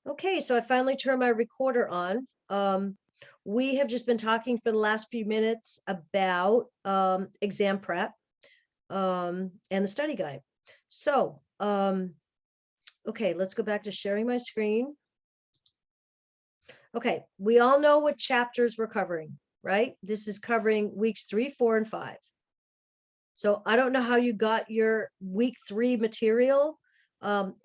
Okay, so I finally turned my recorder on. We have just been talking for the last few minutes about exam prep and the study guide. So, okay, let's go back to sharing my screen. Okay, we all know what chapters we're covering, right? This is covering weeks 3, 4, and 5. So I don't know how you got your week 3 material.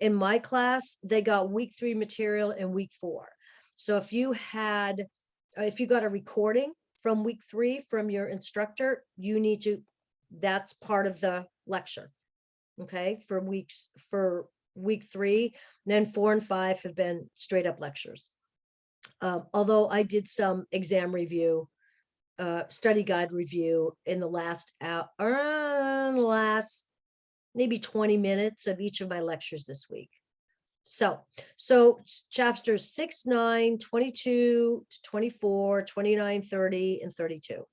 In my class, they got week 3 material in week 4. So if you got a recording from week 3 from your instructor, that's part of the lecture. Okay, for week 3, then 4 and 5 have been straight up lectures. Although I did some exam review, study guide review in the last maybe 20 minutes of each of my lectures this week. So chapters 6, 9, 22, 24, 29, 30, and 32.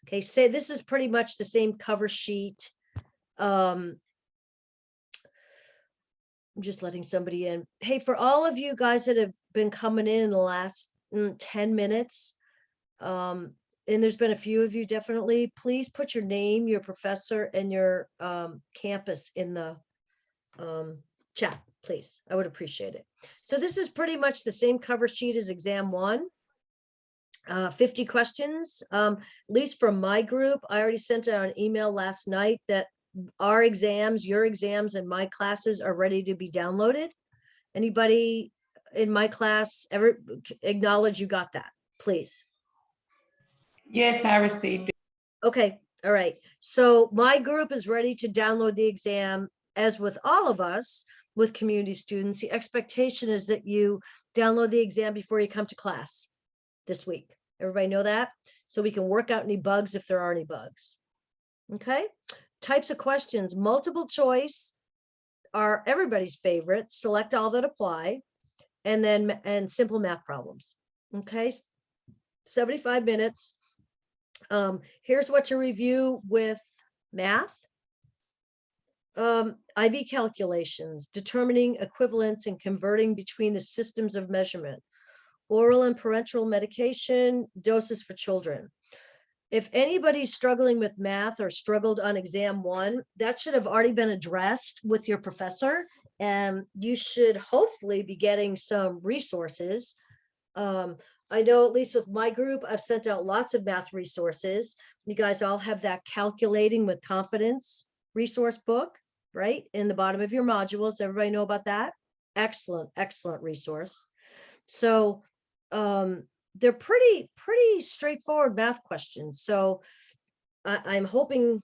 Okay, say this is pretty much the same cover sheet. I'm just letting somebody in. Hey, for all of you guys that have been coming in the last 10 minutes, and there's been a few of you definitely, please put your name, your professor, and your campus in the chat, please. I would appreciate it. So this is pretty much the same cover sheet as exam 1. 50 questions, at least from my group. I already sent out an email last night that our exams, your exams, and my classes are ready to be downloaded. Anybody in my class ever acknowledge you got that, please? Yes, I received it. Okay, all right. So my group is ready to download the exam. As with all of us, with community students, the expectation is that you download the exam before you come to class this week. Everybody know that? So we can work out any bugs if there are any bugs. Okay, types of questions. Multiple choice are everybody's favorite. Select all that apply, and simple math problems. Okay, 75 minutes. Here's what to review with math. IV calculations, determining equivalence and converting between the systems of measurement, oral and parenteral medication, doses for children. If anybody's struggling with math or struggled on exam 1, that should have already been addressed with your professor, and you should hopefully be getting some resources. I know at least with my group, I've sent out lots of math resources. You guys all have that Calculating with Confidence resource book, right? In the bottom of your modules. Everybody know about that? Excellent, excellent resource. So they're pretty straightforward math questions. So I'm hoping,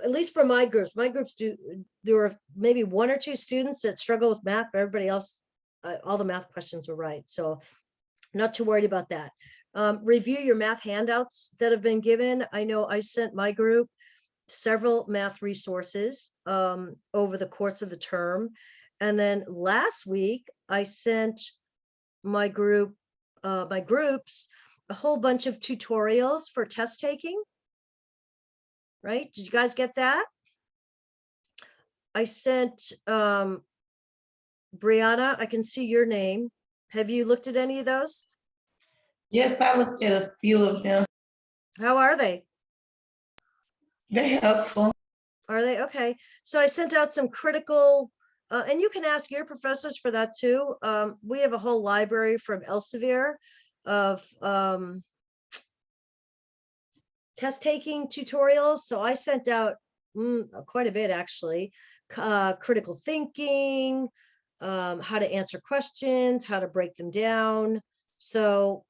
at least for my groups there were maybe 1 or 2 students that struggle with math, but everybody else, all the math questions were right. So not too worried about that. Review your math handouts that have been given. I know I sent my group several math resources over the course of the term. And then last week, I sent my groups a whole bunch of tutorials for test taking. Right? Did you guys get that? I sent Brianna, I can see your name. Have you looked at any of those? Yes, I looked at a few of them. How are they? They're helpful. Are they? Okay. So I sent out some critical, and you can ask your professors for that too. We have a whole library from Elsevier of test taking tutorials. So I sent out quite a bit actually. Critical thinking, how to answer questions, how to break them down. So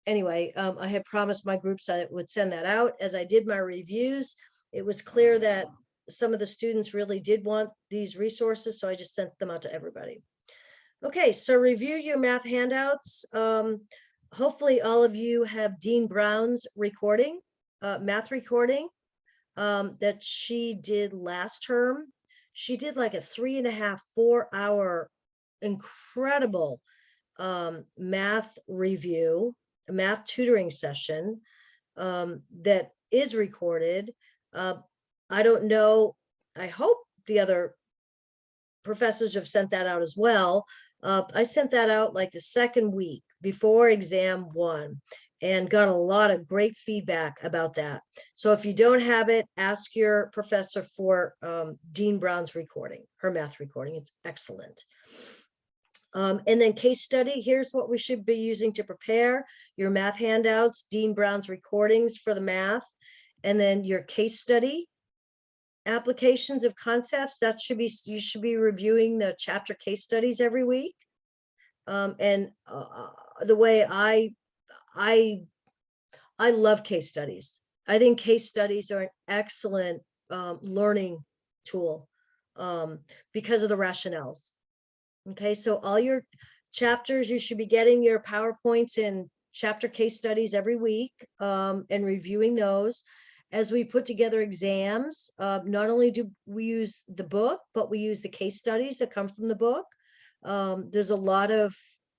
anyway, I had promised my groups I would send that out. As I did my reviews, it was clear that some of the students really did want these resources, so I just sent them out to everybody. Okay, so review your math handouts. Hopefully all of you have Dean Brown's recording, math recording that she did last term. She did like a 3.5, 4-hour incredible math review, a math tutoring session that is recorded. I don't know, I hope the other professors have sent that out as well. I sent that out like the second week before exam 1 and got a lot of great feedback about that. So if you don't have it, ask your professor for Dean Brown's recording, her math recording. It's excellent. And then case study, here's what we should be using to prepare your math handouts, Dean Brown's recordings for the math, and then your case study applications of concepts. That should be, you should be reviewing the chapter case studies every week. And the way I love case studies. I think case studies are an excellent learning tool because of the rationales. Okay, so all your chapters, you should be getting your PowerPoints and chapter case studies every week and reviewing those. As we put together exams, not only do we use the book, but we use the case studies that come from the book. There's a lot of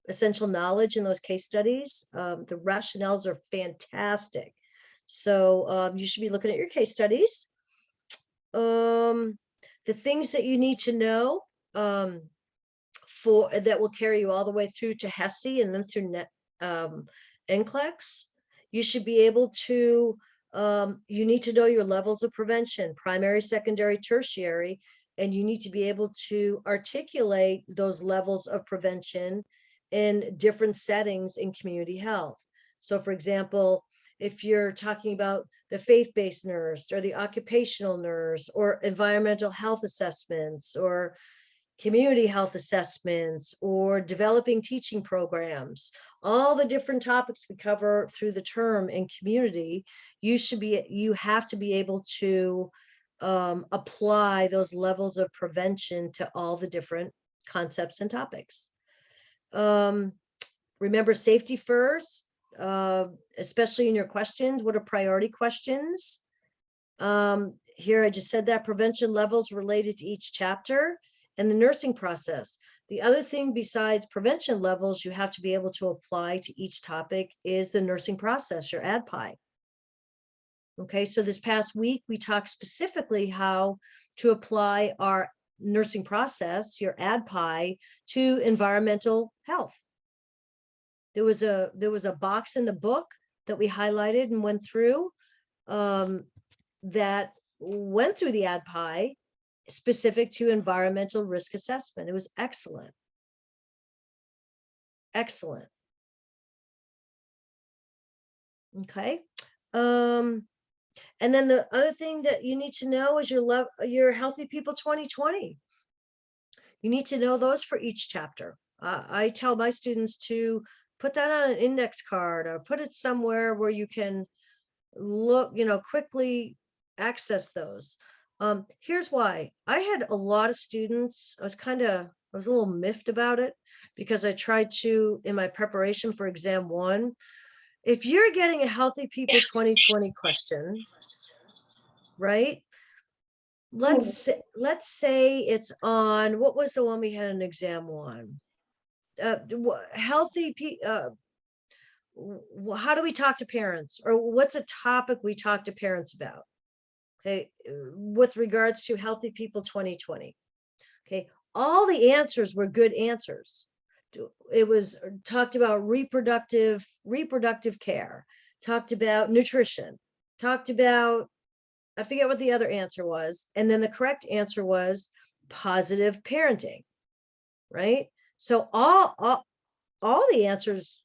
essential knowledge in those case studies. The rationales are fantastic. So you should be looking at your case studies. The things that you need to know for that will carry you all the way through to HESI and then through NCLEX. You should be able to, you need to know your levels of prevention, primary, secondary, tertiary, and you need to be able to articulate those levels of prevention in different settings in community health. So for example, if you're talking about the faith-based nurse or the occupational nurse or environmental health assessments or community health assessments or developing teaching programs, all the different topics we cover through the term in community, you have to be able to apply those levels of prevention to all the different concepts and topics. Remember safety first, especially in your questions. What are priority questions? Here I just said that prevention levels related to each chapter and the nursing process. The other thing besides prevention levels you have to be able to apply to each topic is the nursing process, your ADPI. Okay, so this past week we talked specifically how to apply our nursing process, your ADPI, to environmental health. There was a box in the book that we highlighted and went through that went through the ADPI specific to environmental risk assessment. It was excellent. Excellent. Okay. And then the other thing that you need to know is your Healthy People 2020. You need to know those for each chapter. I tell my students to put that on an index card or put it somewhere where you can look, quickly access those. Here's why. I had a lot of students. I was a little miffed about it because I tried to, in my preparation for exam 1, if you're getting a Healthy People 2020 question, right? Let's say it's on, what was the one we had in exam 1? Healthy people, how do we talk to parents, or what's a topic we talk to parents about? Okay, with regards to Healthy People 2020. Okay, all the answers were good answers. It was talked about reproductive care, talked about nutrition, talked about, I forget what the other answer was. And then the correct answer was positive parenting, right? So all the answers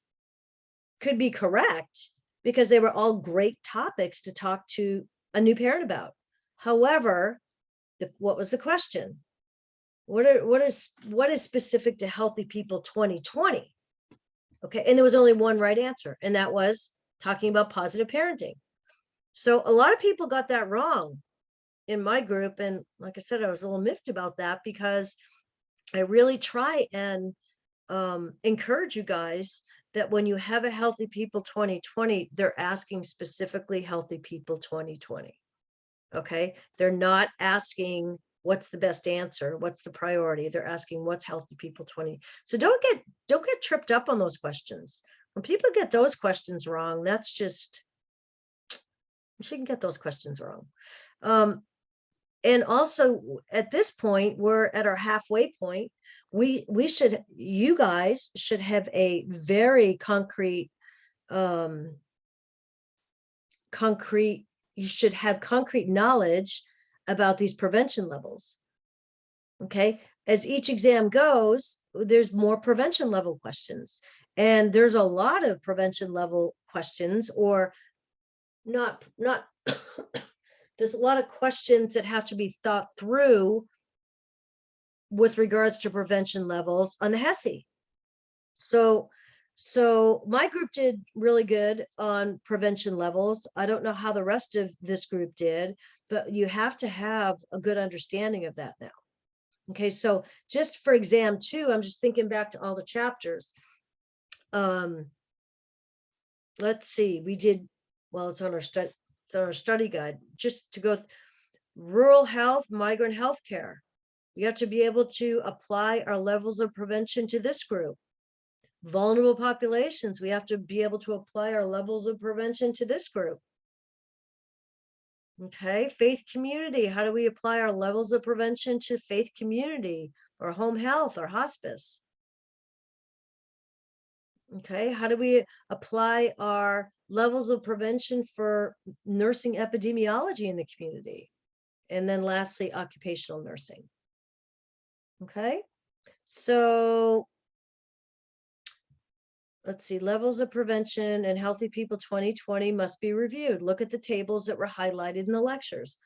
could be correct because they were all great topics to talk to a new parent about. However, what was the question? What is specific to Healthy People 2020? Okay, and there was only one right answer, and that was talking about positive parenting. So a lot of people got that wrong in my group, and like I said, I was a little miffed about that because I really try and encourage you guys that when you have a Healthy People 2020, they're asking specifically Healthy People 2020. Okay, they're not asking what's the best answer, what's the priority. They're asking what's Healthy People 20. So don't get tripped up on those questions. When people get those questions wrong, that's just, you shouldn't get those questions wrong. And also at this point, we're at our halfway point. You guys should have a very concrete, you should have concrete knowledge about these prevention levels. Okay, as each exam goes, there's more prevention level questions, and there's a lot of prevention level questions, or not there's a lot of questions that have to be thought through with regards to prevention levels on the HESI. So my group did really good on prevention levels. I don't know how the rest of this group did, but you have to have a good understanding of that now. Okay, so just for exam 2, I'm just thinking back to all the chapters. Let's see, we did, well, it's on our study guide, just to go rural health, migrant health care. We have to be able to apply our levels of prevention to this group. Vulnerable populations, we have to be able to apply our levels of prevention to this group. Okay, faith community, how do we apply our levels of prevention to faith community or home health or hospice? Okay, how do we apply our levels of prevention for nursing epidemiology in the community? And then lastly, occupational nursing. Okay, so let's see, levels of prevention and Healthy People 2020 must be reviewed. Look at the tables that were highlighted in the lectures.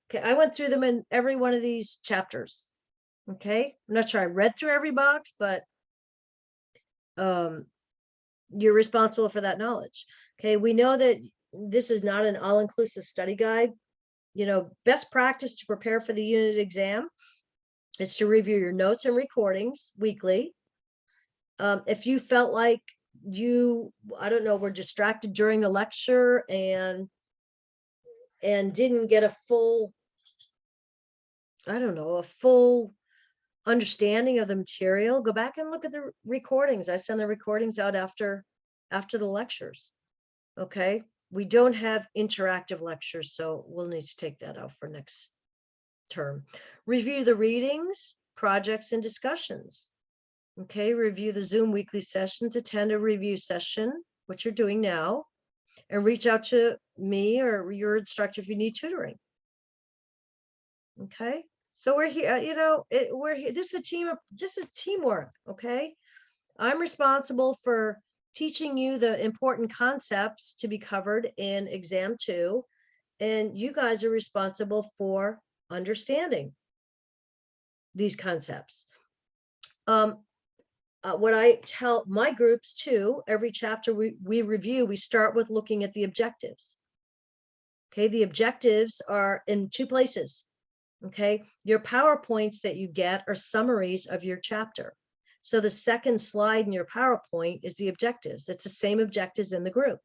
Okay, I went through them in every one of these chapters. Okay, I'm not sure I read through every box, but you're responsible for that knowledge. Okay, we know that this is not an all-inclusive study guide. You know, best practice to prepare for the unit exam is to review your notes and recordings weekly. If you felt like I don't know, were distracted during the lecture and didn't get a full, I don't know, a full understanding of the material, go back and look at the recordings. I send the recordings out after the lectures. Okay, we don't have interactive lectures, so we'll need to take that out for next term. Review the readings, projects, and discussions. Okay, review the Zoom weekly sessions, attend a review session, which you're doing now, and reach out to me or your instructor if you need tutoring. Okay, so we're here, you know, we're here. This is teamwork. Okay, I'm responsible for teaching you the important concepts to be covered in exam 2, and you guys are responsible for understanding these concepts. What I tell my groups too, every chapter we review, we start with looking at the objectives. Okay, the objectives are in 2 places. Okay, your PowerPoints that you get are summaries of your chapter. So the second slide in your PowerPoint is the objectives. It's the same objectives in the group,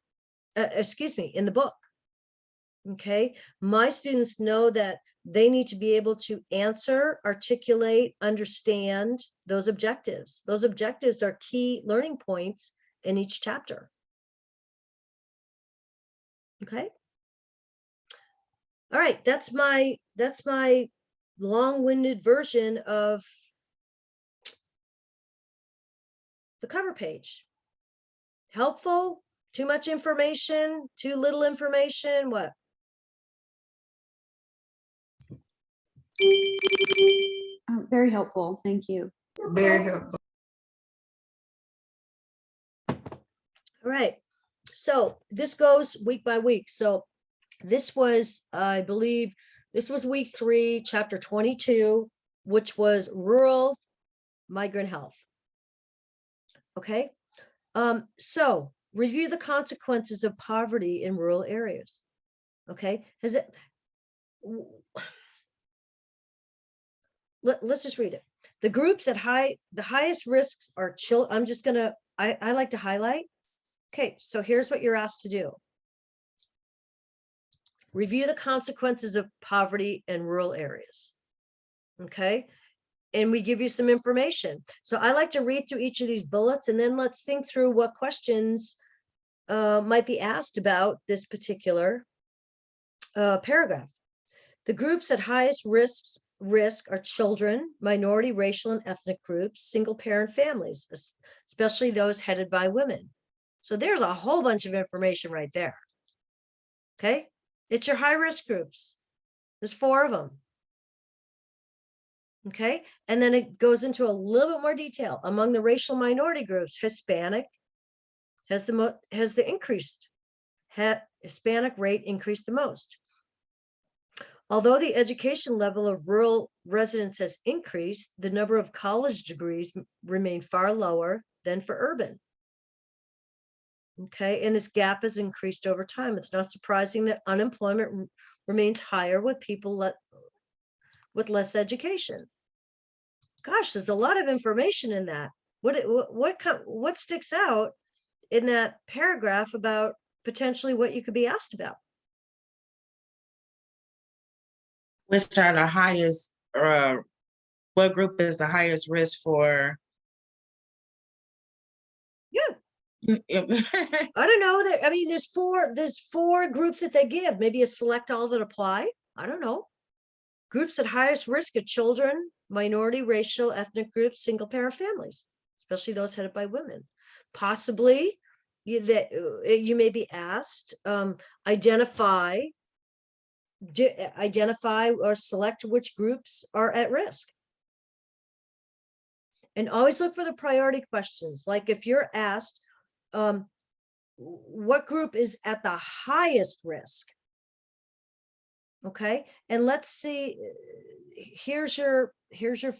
in the book. Okay, my students know that they need to be able to answer, articulate, understand those objectives. Those objectives are key learning points in each chapter. Okay. All right, that's my long-winded version of the cover page. Helpful? Too much information? Too little information? What? Very helpful. Thank you. Very helpful. All right. So this goes week by week. So this was, I believe, this was week 3, chapter 22, which was rural migrant health. Okay. So review the consequences of poverty in rural areas. Okay. Let's just read it. The groups at the highest risks are children. I'm just gonna, I like to highlight. Okay, so here's what you're asked to do. Review the consequences of poverty in rural areas. Okay, and we give you some information. So I like to read through each of these bullets, and then let's think through what questions might be asked about this particular paragraph. The groups at highest risk are children, minority, racial, and ethnic groups, single parent families, especially those headed by women. So there's a whole bunch of information right there. Okay, it's your high risk groups. There's 4 of them. Okay, and then it goes into a little bit more detail. Among the racial minority groups, Hispanic has the increased. Hispanic rate increased the most. Although the education level of rural residents has increased, the number of college degrees remain far lower than for urban. Okay, and this gap has increased over time. It's not surprising that unemployment remains higher with people with less education. Gosh, there's a lot of information in that. What sticks out in that paragraph about potentially what you could be asked about? Which are the highest, what group is the highest risk for? Yeah, I don't know. I mean, there's four groups that they give. Maybe a select all that apply. I don't know. Groups at highest risk are children, minority, racial, ethnic groups, single parent families, especially those headed by women. Possibly, you may be asked, identify or select which groups are at risk. And always look for the priority questions. Like if you're asked, what group is at the highest risk? Okay, and let's see, here's your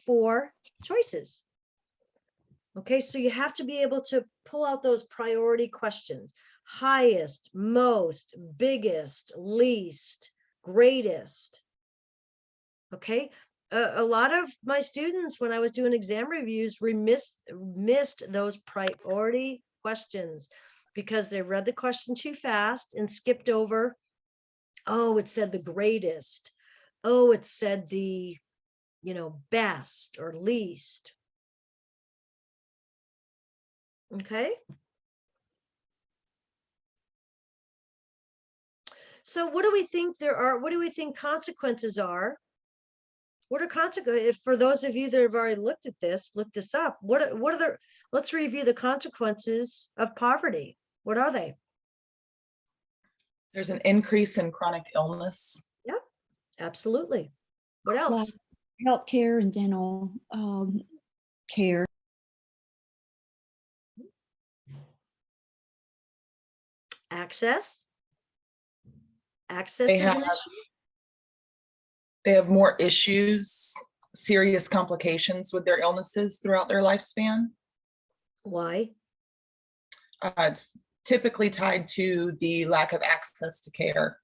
4 choices. Okay, so you have to be able to pull out those priority questions: highest, most, biggest, least, greatest. Okay, a lot of my students, when I was doing exam reviews, missed those priority questions because they read the question too fast and skipped over, oh, it said the greatest, oh, it said the, best or least. Okay. So what do we think what do we think consequences are? What are consequences? For those of you that have already looked this up, what are the, let's review the consequences of poverty. What are they? There's an increase in chronic illness. Yeah, absolutely. What else? Like healthcare and dental care. Access. Access They is have, an issue. they have more issues, serious complications with their illnesses throughout their lifespan. Why? It's typically tied to the lack of access to care.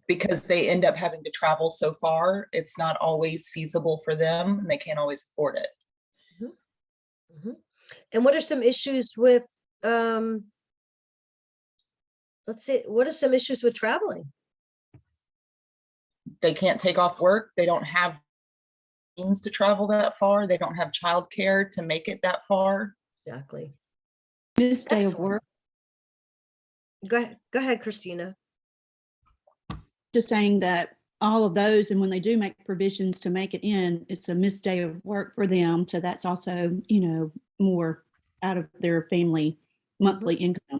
Because they end up having to travel so far, it's not always feasible for them and they can't always afford it. Mm-hmm. And what are some issues with, let's see, what are some issues with traveling? They can't take off work. They don't have means to travel that far. They don't have childcare to make it that far. Exactly. Missed day of Excellent. work. Go ahead, Christina. Just saying that all of those, and when they do make provisions to make it in, it's a missed day of work for them. So that's also, more out of their family monthly income.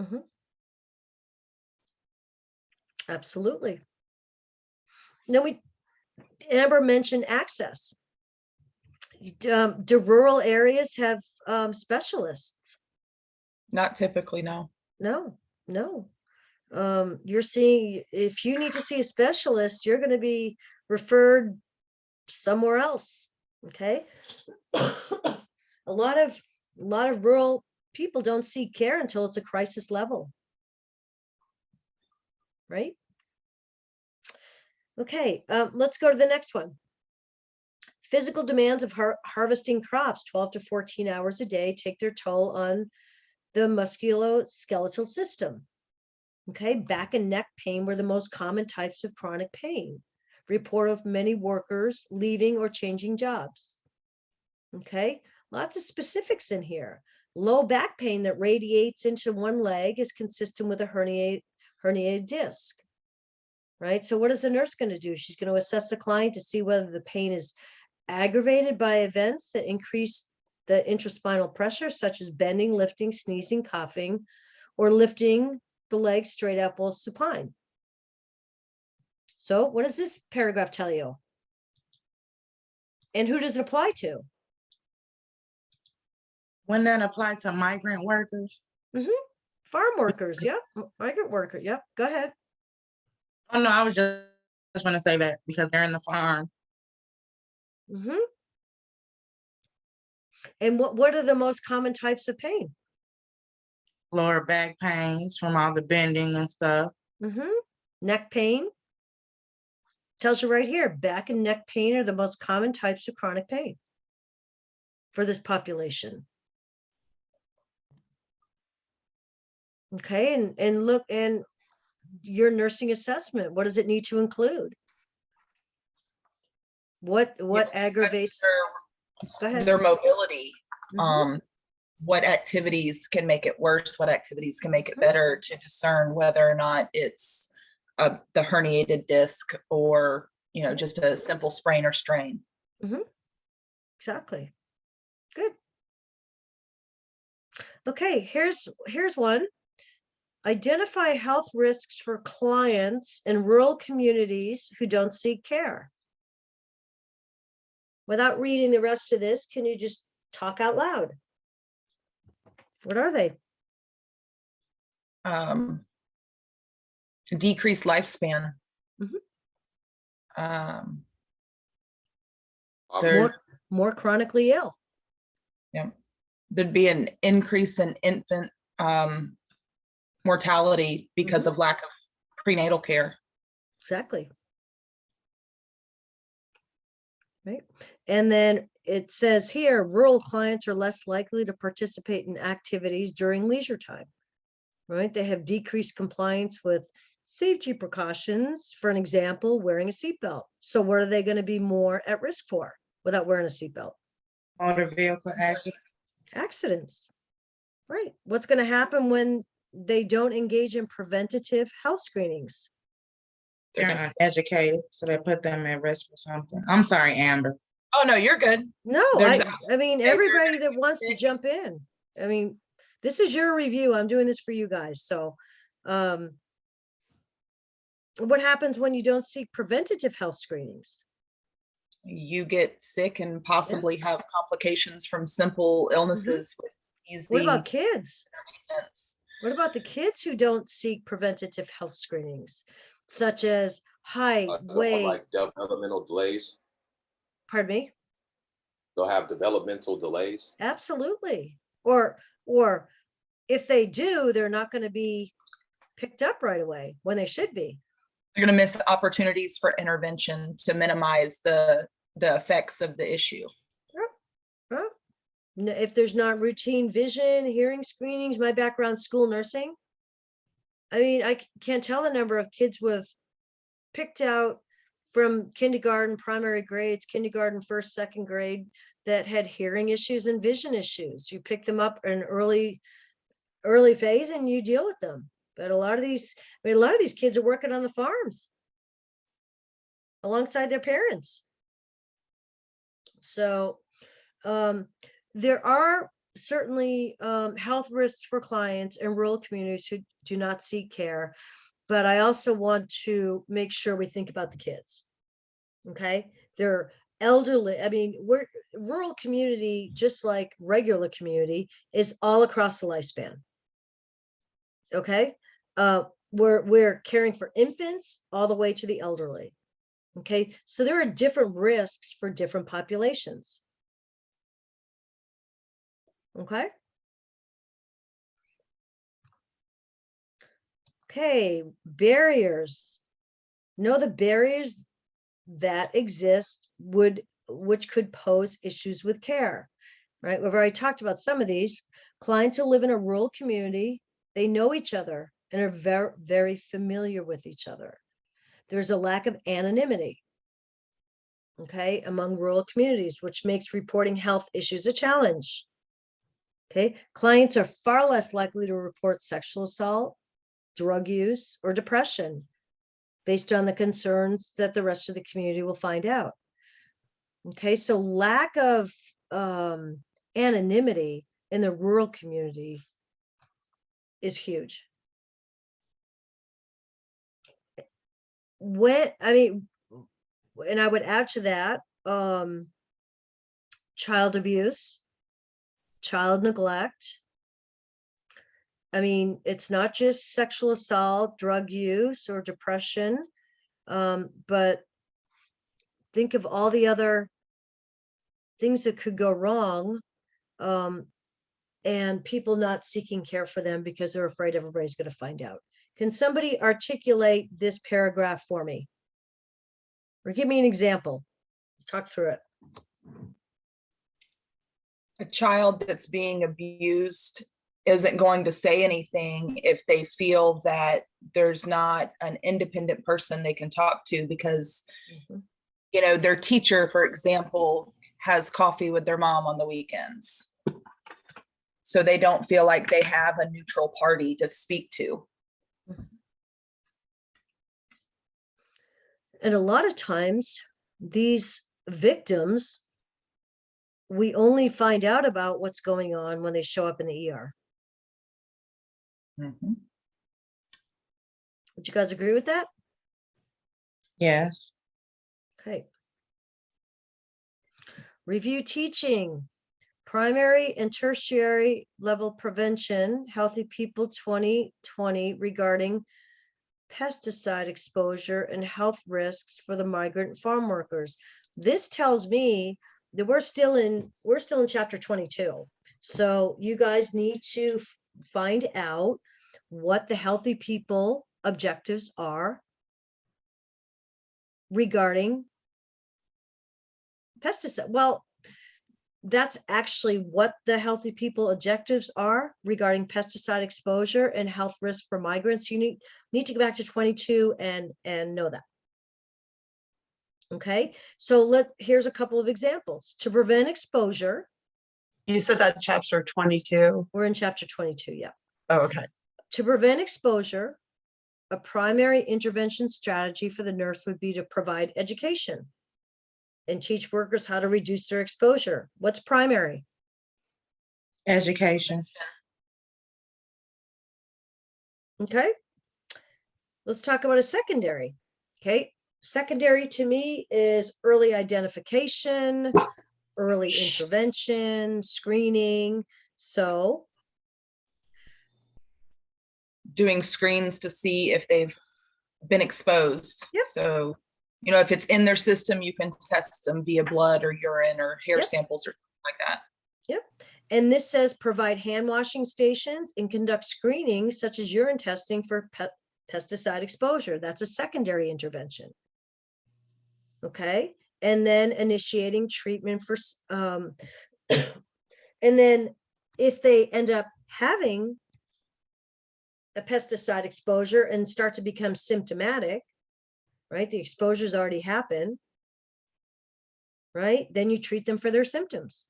Mm-hmm. Absolutely. Now Amber mentioned access. Do rural areas have specialists? Not typically, no. No. You're seeing, if you need to see a specialist, you're going to be referred somewhere else. Okay. a lot of rural people don't seek care until it's a crisis level. Right? Okay, let's go to the next one. Physical demands of harvesting crops 12 to 14 hours a day take their toll on the musculoskeletal system. Okay, back and neck pain were the most common types of chronic pain. Report of many workers leaving or changing jobs. Okay, lots of specifics in here. Low back pain that radiates into one leg is consistent with a herniated disc. right? So what is the nurse going to do? She's going to assess the client to see whether the pain is aggravated by events that increase the intraspinal pressure, such as bending, lifting, sneezing, coughing, or lifting the leg straight out both supine. So what does this paragraph tell you? And who does it apply to? Wouldn't that apply to migrant workers? Farm workers, yep. Migrant worker, yep. Go ahead. Oh, no, I was just want to say that because they're in the farm. Mhm. And what are the most common types of pain? Lower back pains from all the bending and stuff. Neck pain. Tells you right here, back and neck pain are the most common types of chronic pain for this population. Okay, and look, and your nursing assessment, what does it need to include? What aggravates? Go ahead. Their mobility, Mhm. what activities can make it worse, what activities can make it Mhm. better, to discern whether or not it's the herniated disc or, just a simple sprain or strain. Exactly. Good. Okay, here's one. Identify health risks for clients in rural communities who don't seek care. Without reading the rest of this, can you just talk out loud? What are they? Decreased lifespan. Mhm. There's, More chronically ill. there'd be an increase in infant mortality because of lack of prenatal care. Exactly. Right. And then it says here, rural clients are less likely to participate in activities during leisure time. Right. They have decreased compliance with safety precautions. For an example, wearing a seatbelt. So what are they going to be more at risk for without wearing a seatbelt? Motor vehicle accident. Accidents. Right. What's going to happen when they don't engage in preventative health screenings? They're uneducated, so they put them at risk for something. I'm sorry, Amber. Oh, no, you're good. No, There's I mean, they're everybody that wants to jump in. I mean, this is your review. I'm doing this for you guys. So, what happens when you don't seek preventative health screenings? You get sick and possibly have complications from simple illnesses. With What easy about kids? maintenance. What about the kids who don't seek preventative health screenings, such as height, weight? Like developmental delays. Pardon me? They'll have developmental delays. Absolutely. Or if they do, they're not going to be picked up right away when they should be. They're going to miss opportunities for intervention to minimize the effects of the issue. Huh? If there's not routine vision, hearing screenings, my background, school nursing. I mean, I can't tell the number of kids with picked out from kindergarten, primary grades, kindergarten, first, second grade, that had hearing issues and vision issues. You pick them up in early phase and you deal with them. But a lot of these kids are working on the farms alongside their parents. So there are certainly health risks for clients in rural communities who do not seek care, but I also want to make sure we think about the kids. Okay, they're elderly. I mean, rural community, just like regular community, is all across the lifespan. Okay, we're caring for infants all the way to the elderly. Okay, so there are different risks for different populations. Okay. Okay, barriers. Know the barriers that exist which could pose issues with care, right? We've already talked about some of these. Clients who live in a rural community, they know each other and are very, very familiar with each other. There's a lack of anonymity, okay, among rural communities, which makes reporting health issues a challenge. Okay, clients are far less likely to report sexual assault, drug use, or depression. based on the concerns that the rest of the community will find out. Okay, so lack of anonymity in the rural community is huge. And I would add to that, child abuse, child neglect. I mean, it's not just sexual assault, drug use, or depression, but think of all the other things that could go wrong, and people not seeking care for them because they're afraid everybody's going to find out. Can somebody articulate this paragraph for me? Or give me an example. Talk through it. A child that's being abused isn't going to say anything if they feel that there's not an independent person they can talk to, because their teacher, for example, has coffee with their mom on the weekends. So they don't feel like they have a neutral party to speak to. And a lot of times, these victims, we only find out about what's going on when they show up in the ER. Mhm. Would you guys agree with that? Yes. Okay. Review teaching, primary and tertiary level prevention, Healthy People 2020 regarding pesticide exposure and health risks for the migrant farm workers. This tells me that we're still in chapter 22. So you guys need to find out what the Healthy People objectives are regarding pesticide. Well, that's actually what the Healthy People objectives are regarding pesticide exposure and health risk for migrants. You need to go back to 22 and know that. Okay, so here's a couple of examples. To prevent exposure. You said that chapter 22. We're in chapter 22, yeah. Oh, okay. To prevent exposure, a primary intervention strategy for the nurse would be to provide education and teach workers how to reduce their exposure. What's primary? Education. Okay. Let's talk about a secondary. Okay. Secondary to me is early identification, early intervention, screening. So Doing screens to see if they've been exposed. Yep. So, if it's in their system, you can test them via blood or urine or hair Yep. samples or like that. Yep. And this says provide hand washing stations and conduct screening such as urine testing for pesticide exposure. That's a secondary intervention. Okay. And then initiating treatment for, and then if they end up having a pesticide exposure and start to become symptomatic, right? The exposure's already happened, right? Then you treat them for their symptoms.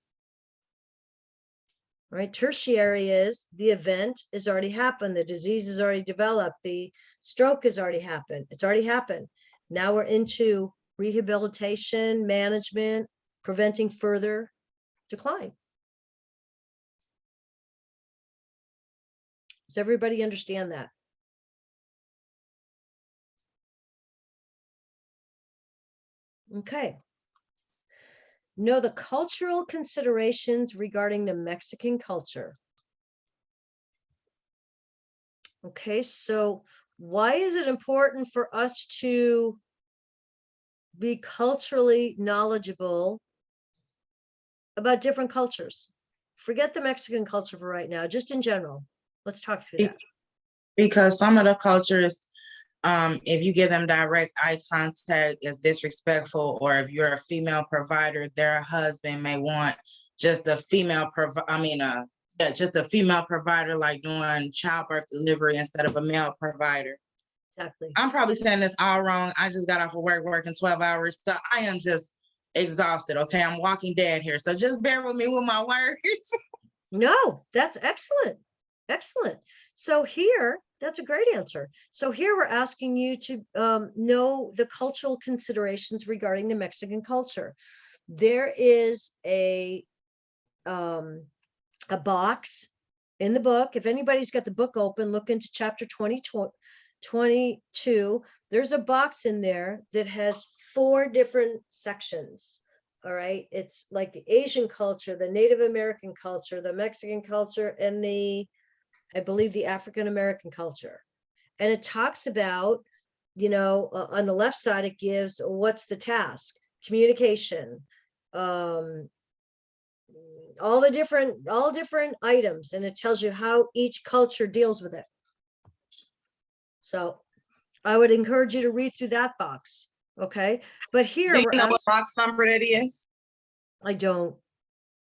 Right? Tertiary is the event has already happened. The disease has already developed. The stroke has already happened. It's already happened. Now we're into rehabilitation, management, preventing further decline. Does everybody understand that? Okay. Know the cultural considerations regarding the Mexican culture. Okay, so why is it important for us to be culturally knowledgeable about different cultures? Forget the Mexican culture for right now, just in general. Let's talk through that. Because some of the cultures, if you give them direct eye contact, is disrespectful, or if you're a female provider, their husband may want just a female just a female provider, like doing childbirth delivery instead of a male provider. Exactly. I'm probably saying this all wrong. I just got off of work working 12 hours, so I am just exhausted. Okay, I'm walking dead here, so just bear with me with my words. No, that's excellent. Excellent. So here, that's a great answer. So here we're asking you to know the cultural considerations regarding the Mexican culture. There is a box in the book. If anybody's got the book open, look into chapter 22. There's a box in there that has 4 different sections. All right. It's like the Asian culture, the Native American culture, the Mexican culture, and I believe the African American culture. And it talks about, on the left side, it gives what's the task, communication, all different items, and it tells you how each culture deals with it. So I would encourage you to read through that box. Okay. But here Do you we're know what asking, box number that is? I don't,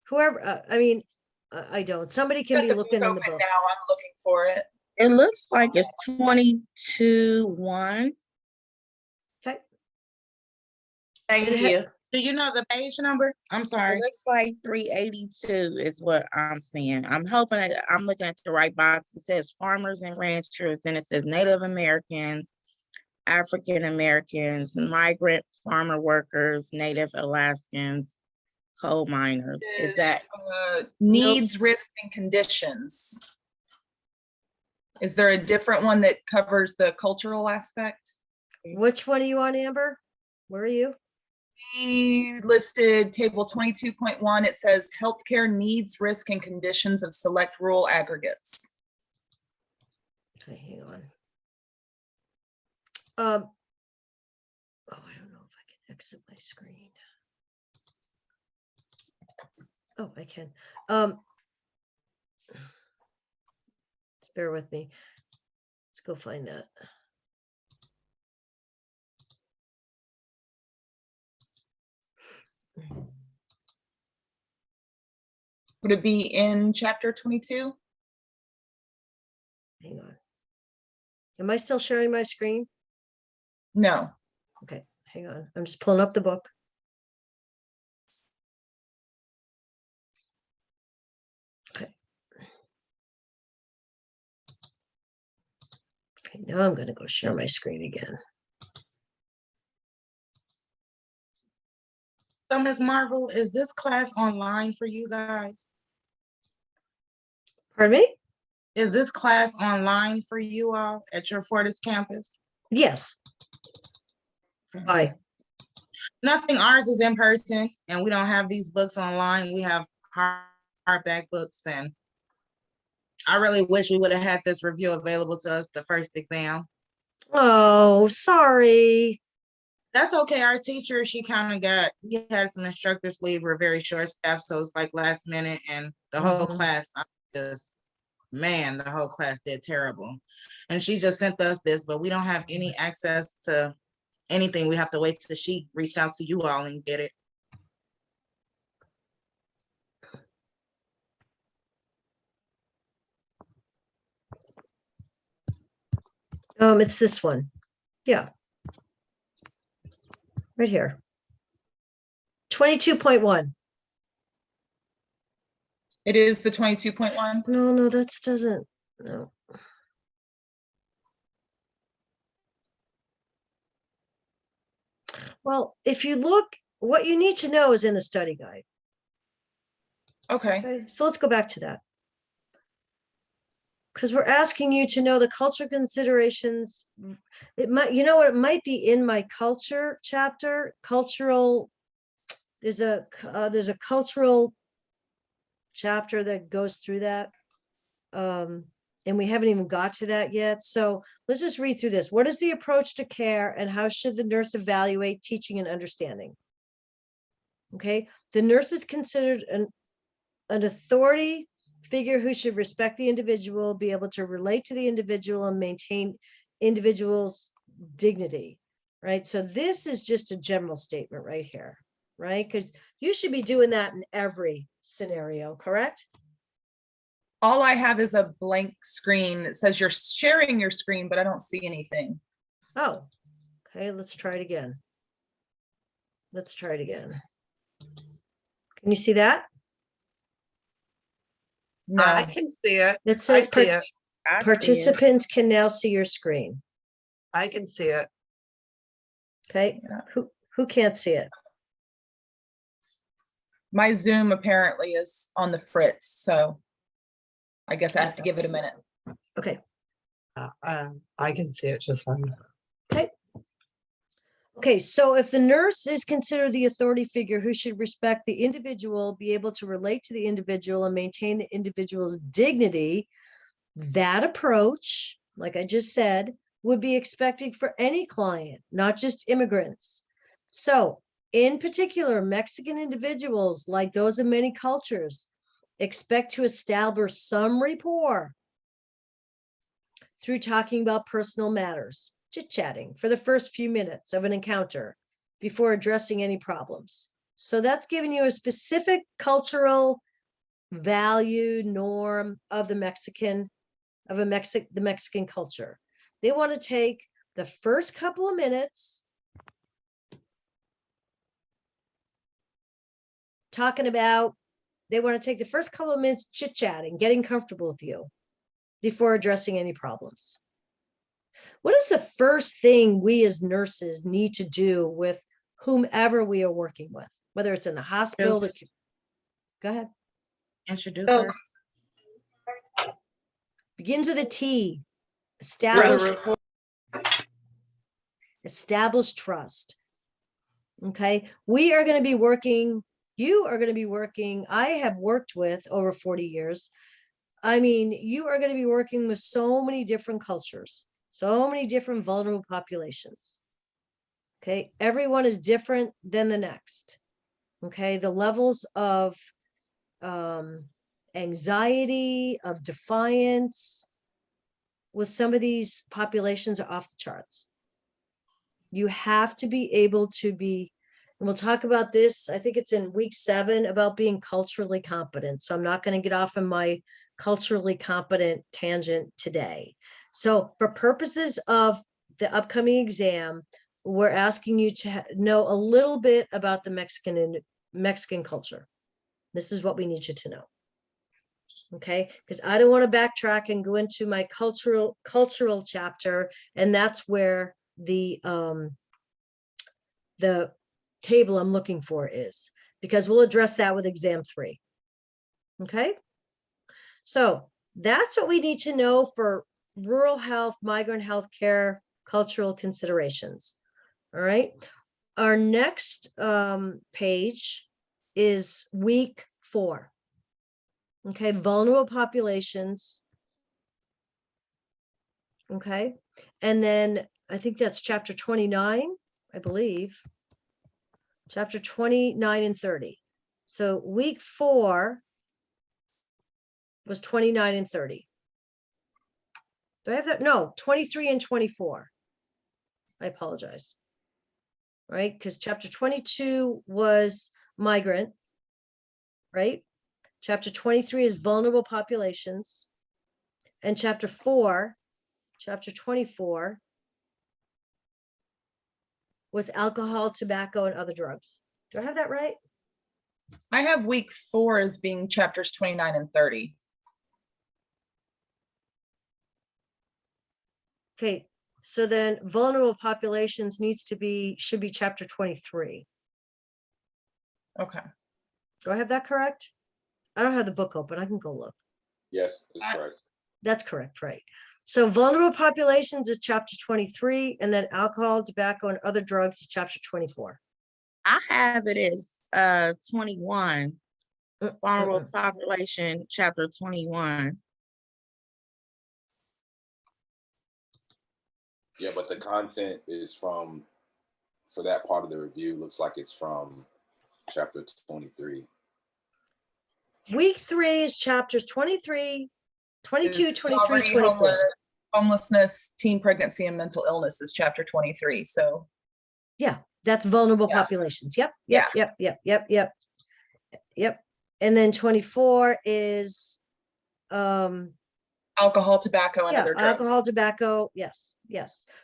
whoever, I don't, somebody can Got be the book looking in the open book. now. I'm looking for it. It looks like it's 22-1. Okay. Thank It you. Do you know the page number? I'm sorry. It looks like 382 is what I'm seeing. I'm hoping that I'm looking at the right box. It says farmers and ranchers, and it says Native Americans, African Americans, migrant farmer workers, Native Alaskans, coal miners. Is that Needs, risk, and conditions? Is there a different one that covers the cultural aspect? Which one are you on, Amber? Where are you? We listed table 22.1. It says healthcare needs, risk, and conditions of select rural aggregates. Okay, hang on. Oh, I don't know if I can exit my screen. Oh, I can. Just bear with me. Let's go find that. Would it be in chapter 22? Hang on. Am I still sharing my screen? No. Okay, hang on. I'm just pulling up the book. Okay. Okay, now I'm going to go share my screen again. So Ms. Marvel, is this class online for you guys? Pardon me? Is this class online for you all at your Fortis campus? Yes. Bye. Nothing, ours is in person and we don't have these books online. We have hardback books, and I really wish we would have had this review available to us the first exam. Oh, sorry. That's okay. Our teacher, she kind of we had some instructors leave. We're very short staffed, so it's like last minute, and the whole class, the whole class did terrible. And she just sent us this, but we don't have any access to anything. We have to wait till she reached out to you all and get it. It's this one. Yeah. Right here. 22.1. It is the 22.1. No, that doesn't. No. Well, if you look, what you need to know is in the study guide. Okay. Okay, so let's go back to that. Because we're asking you to know the cultural considerations. It might, it might be in my culture chapter. Cultural, there's a cultural chapter that goes through that. And we haven't even got to that yet. So let's just read through this. What is the approach to care, and how should the nurse evaluate teaching and understanding? Okay, the nurse is considered an authority figure who should respect the individual, be able to relate to the individual, and maintain individual's dignity, right? So this is just a general statement right here, right? Because you should be doing that in every scenario, correct? All I have is a blank screen. It says you're sharing your screen, but I don't see anything. Oh, okay, let's try it again. Let's try it again. Can you see that? I No, can see it. It I says see it. I see it. participants can now see your screen. I can see it. Okay, Yeah. who can't see it? my Zoom apparently is on the fritz, so I guess I have to give it a minute. Okay, I can see it just fine. okay. Okay, so if the nurse is considered the authority figure who should respect the individual, be able to relate to the individual and maintain the individual's dignity, that approach, like I just said, would be expected for any client, not just immigrants. So in particular, Mexican individuals, like those of many cultures, expect to establish some rapport through talking about personal matters, chit-chatting for the first few minutes of an encounter before addressing any problems. So that's giving you a specific cultural value norm of the Mexican culture. They want to take the first couple of minutes talking about, they want to take the first couple of minutes chit-chatting, getting comfortable with you before addressing any problems. What is the first thing we as nurses need to do with whomever we are working with, whether it's in the hospital? Go ahead. Introduce So, her. Begins with a T. Trust. Establish trust. Okay, we are going to be working, you are going to be working, I have worked with over 40 years. I mean, you are going to be working with so many different cultures, so many different vulnerable populations. Okay, everyone is different than the next. Okay, the levels of anxiety, of defiance with some of these populations are off the charts. You have to be able to be, and we'll talk about this, I think it's in week 7, about being culturally competent. So I'm not going to get off on my culturally competent tangent today. So for purposes of the upcoming exam, we're asking you to know a little bit about the Mexican culture. This is what we need you to know. Okay, because I don't want to backtrack and go into my cultural chapter, and that's where the table I'm looking for is, because we'll address that with exam 3. Okay, so that's what we need to know for rural health, migrant health care, cultural considerations. All right, our next page is week 4. Okay, vulnerable populations. Okay, and then I think that's chapter 29, I believe. Chapter 29 and 30. So week 4 was 29 and 30. Do I have that? No, 23 and 24. I apologize. Right, because chapter 22 was migrant, right? Chapter 23 is vulnerable populations. And chapter 24 was alcohol, tobacco, and other drugs. Do I have that right? I have week 4 as being chapters 29 and 30. Okay, so then vulnerable populations should be chapter 23. Okay. Do I have that correct? I don't have the book open. I can go look. Yes, that's correct. That's correct, right? So vulnerable populations is chapter 23, and then alcohol, tobacco, and other drugs is chapter 24. I have it as 21. Vulnerable Mm-mm. population, chapter 21. Yeah, but the content is for that part of the review, looks like it's from chapter 23. Week 3 is chapters 23, 22, Is 23, poverty, 24. homelessness, teen pregnancy, and mental illness is chapter 23. So Yeah, that's vulnerable Yeah. populations. Yep. And then 24 is alcohol, tobacco, and yeah, other drugs. alcohol, tobacco. Yes.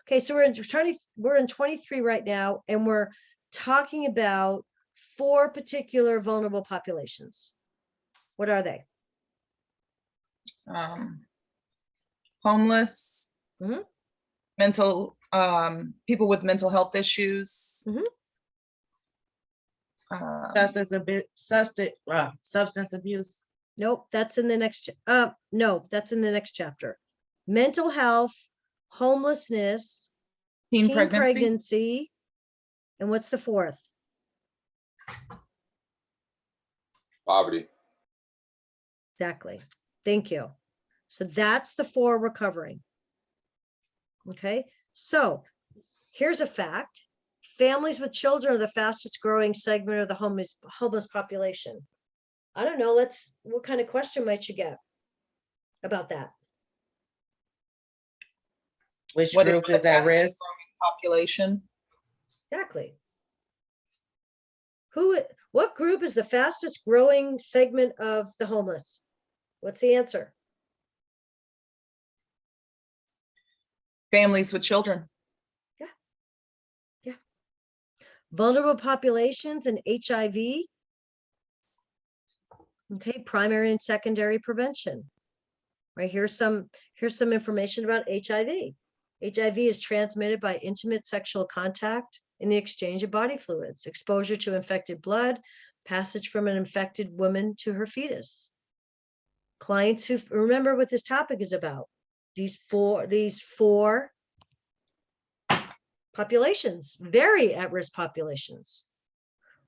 Okay, so we're in 23 right now, and we're talking about 4 particular vulnerable populations. What are they? Homeless, Mhm. mental, people with mental health issues. Mhm. Substance abuse. Nope, that's in the next, no, that's in the next chapter. Mental health, homelessness, Teen teen pregnancy. pregnancy, and what's the fourth? Poverty. Exactly. Thank you. So that's the 4 we're covering. Okay, so here's a fact. Families with children are the fastest growing segment of the homeless population. I don't know, what kind of question might you get about that? Which What group the is at fastest risk? growing population? Exactly. What group is the fastest growing segment of the homeless? What's the answer? Families with children. Vulnerable populations and HIV. Okay, primary and secondary prevention. Right, here's some information about HIV. HIV is transmitted by intimate sexual contact in the exchange of body fluids, exposure to infected blood, passage from an infected woman to her fetus. Clients who remember what this topic is about, these four populations, very at-risk populations,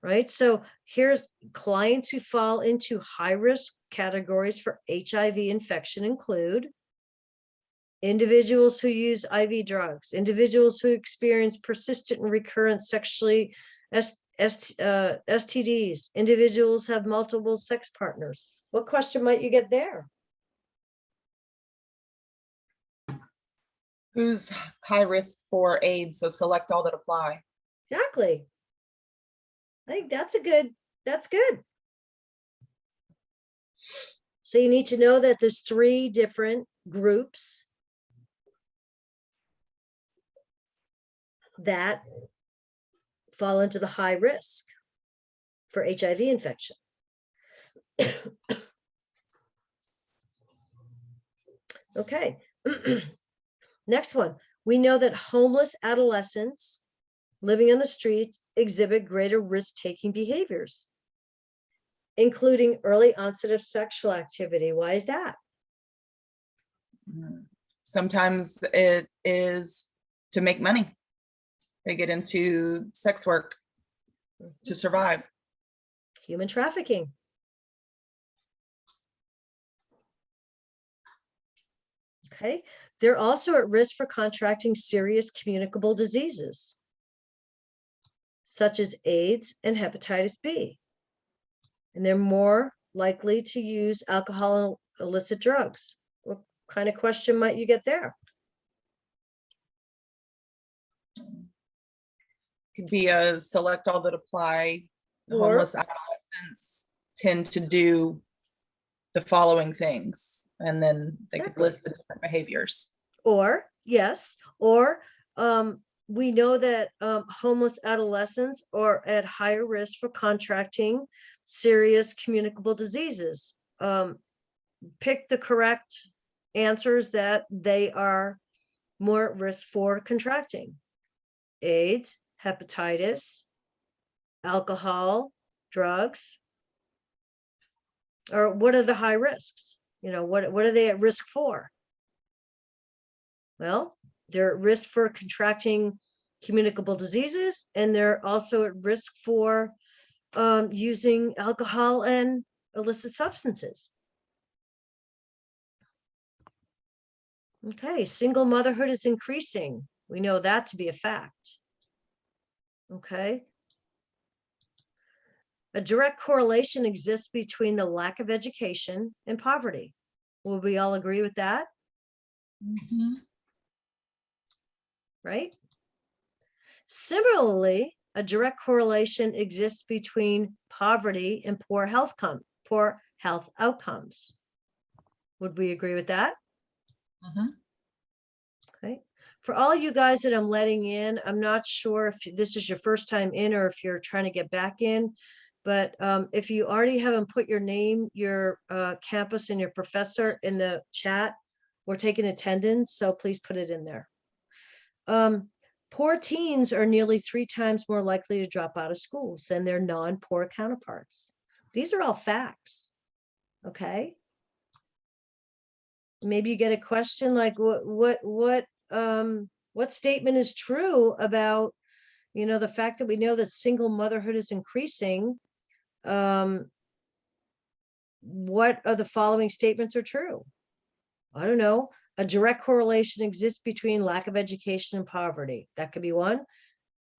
right? So here's clients who fall into high-risk categories for HIV infection include individuals who use IV drugs, individuals who experience persistent and recurrent sexually STDs, individuals have multiple sex partners. What question might you get there? Who's high risk for AIDS? So select all that apply. Exactly. I think that's good. So you need to know that there's 3 different groups that fall into the high risk for HIV infection. Okay. Next one. We know that homeless adolescents living on the streets exhibit greater risk-taking behaviors, including early onset of sexual activity. Why is that? Sometimes it is to make money. They get into sex work to survive. Human trafficking. Okay. They're also at risk for contracting serious communicable diseases, such as AIDS and hepatitis B. And they're more likely to use alcohol and illicit drugs. What kind of question might you get there? Could be a select all that apply. Or- Homeless adolescents tend to do the following things, and then they could Exactly. list the different behaviors. Or, yes, or we know that homeless adolescents are at higher risk for contracting serious communicable diseases. Pick the correct answers that they are more at risk for contracting. AIDS, hepatitis, alcohol, drugs. Or what are the high risks? You know, what are they at risk for? Well, they're at risk for contracting communicable diseases, and they're also at risk for using alcohol and illicit substances. Okay, single motherhood is increasing. We know that to be a fact. Okay. A direct correlation exists between the lack of education and poverty. Will we all agree with that? Right? Similarly, a direct correlation exists between poverty and poor health outcomes. Would we agree with that? Okay. For all you guys that I'm letting in, I'm not sure if this is your first time in or if you're trying to get back in. But if you already haven't put your name, your campus and your professor in the chat, we're taking attendance, so please put it in there. Poor teens are nearly 3 times more likely to drop out of schools than their non-poor counterparts. These are all facts, okay? Maybe you get a question like, what statement is true about, you know, the fact that we know that single motherhood is increasing? What are the following statements are true? I don't know. A direct correlation exists between lack of education and poverty. That could be one.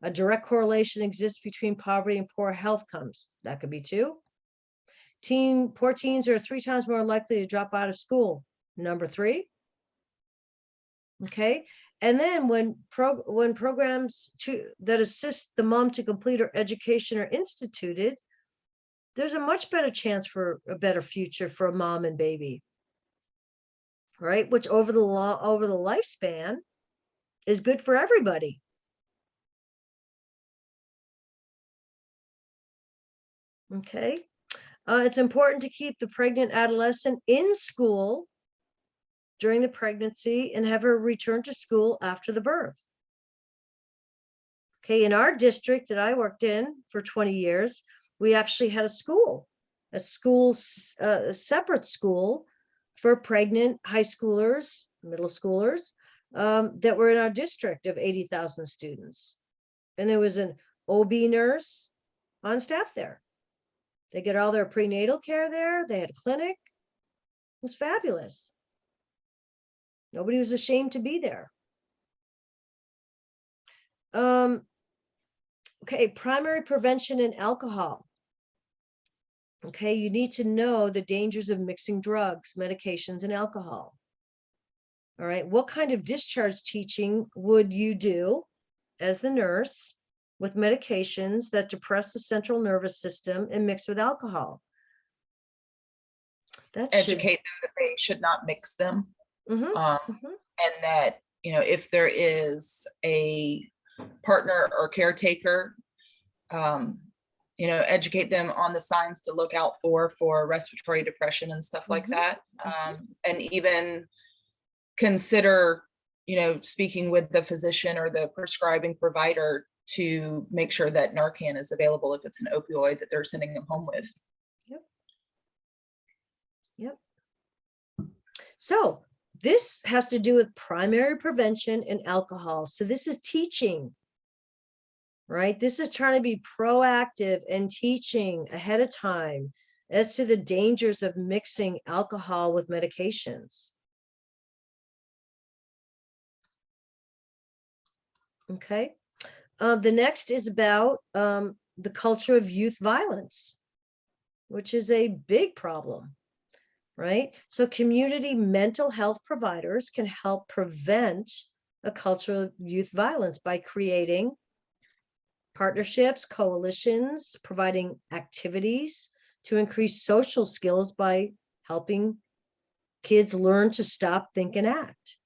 A direct correlation exists between poverty and poor health comes. That could be 2. Poor teens are 3 times more likely to drop out of school. Number 3. Okay. And then when programs that assist the mom to complete her education are instituted, there's a much better chance for a better future for a mom and baby. Right? Which over the lifespan is good for everybody. Okay. It's important to keep the pregnant adolescent in school during the pregnancy and have her return to school after the birth. Okay, in our district that I worked in for 20 years, we actually had a separate school for pregnant high schoolers, middle schoolers, that were in our district of 80,000 students. And there was an OB nurse on staff there. They get all their prenatal care there. They had a clinic. It was fabulous. Nobody was ashamed to be there. Okay, primary prevention in alcohol. Okay, you need to know the dangers of mixing drugs, medications, and alcohol. All right, what kind of discharge teaching would you do as the nurse with medications that depress the central nervous system and mix with alcohol? That Educate them that they should not mix them. Mhm, And that, you know, if there is a partner or caretaker, you know, educate them on the signs to look out for respiratory depression and stuff like that. And even consider, you know, speaking with the physician or the prescribing provider to make sure that Narcan is available if it's an opioid that they're sending them home with. Yep. So this has to do with primary prevention and alcohol. So this is teaching, right? This is trying to be proactive and teaching ahead of time as to the dangers of mixing alcohol with medications. Okay. The next is about the culture of youth violence, which is a big problem. Right? So community mental health providers can help prevent a culture of youth violence by creating partnerships, coalitions, providing activities to increase social skills by helping kids learn to stop, think, and act.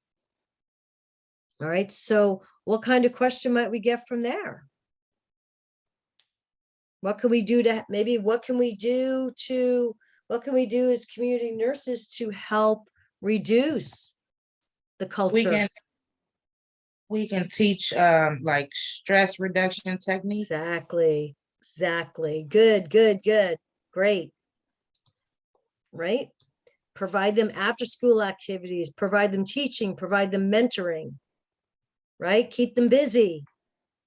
All right, so what kind of question might we get from there? What can we do to, maybe what can we do as community nurses to help reduce the culture? We can teach like stress reduction techniques. Exactly. Good. Great. Right? Provide them after school activities, provide them teaching, provide them mentoring, right? Keep them busy,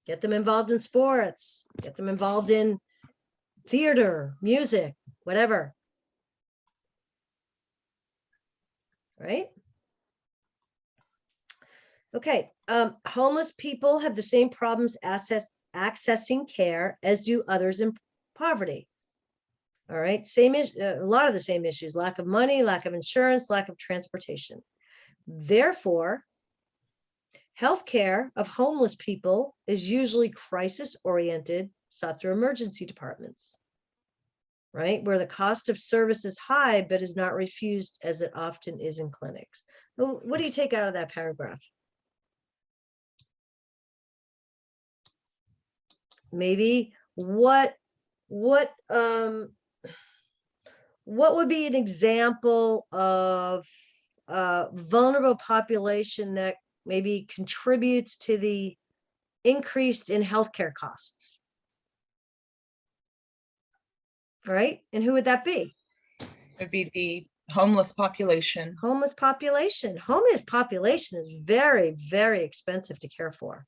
get them involved in sports, get them involved in theater, music, whatever. Right? Okay, homeless people have the same problems accessing care as do others in poverty. All right, a lot of the same issues: lack of money, lack of insurance, lack of transportation. Therefore, healthcare of homeless people is usually crisis-oriented, sought through emergency departments. Right, where the cost of service is high, but is not refused as it often is in clinics. What do you take out of that paragraph? Maybe what what would be an example of vulnerable population that maybe contributes to the increase in healthcare costs? Right? And who would that be? It'd be the homeless population. Homeless population. Homeless population is very, very expensive to care for.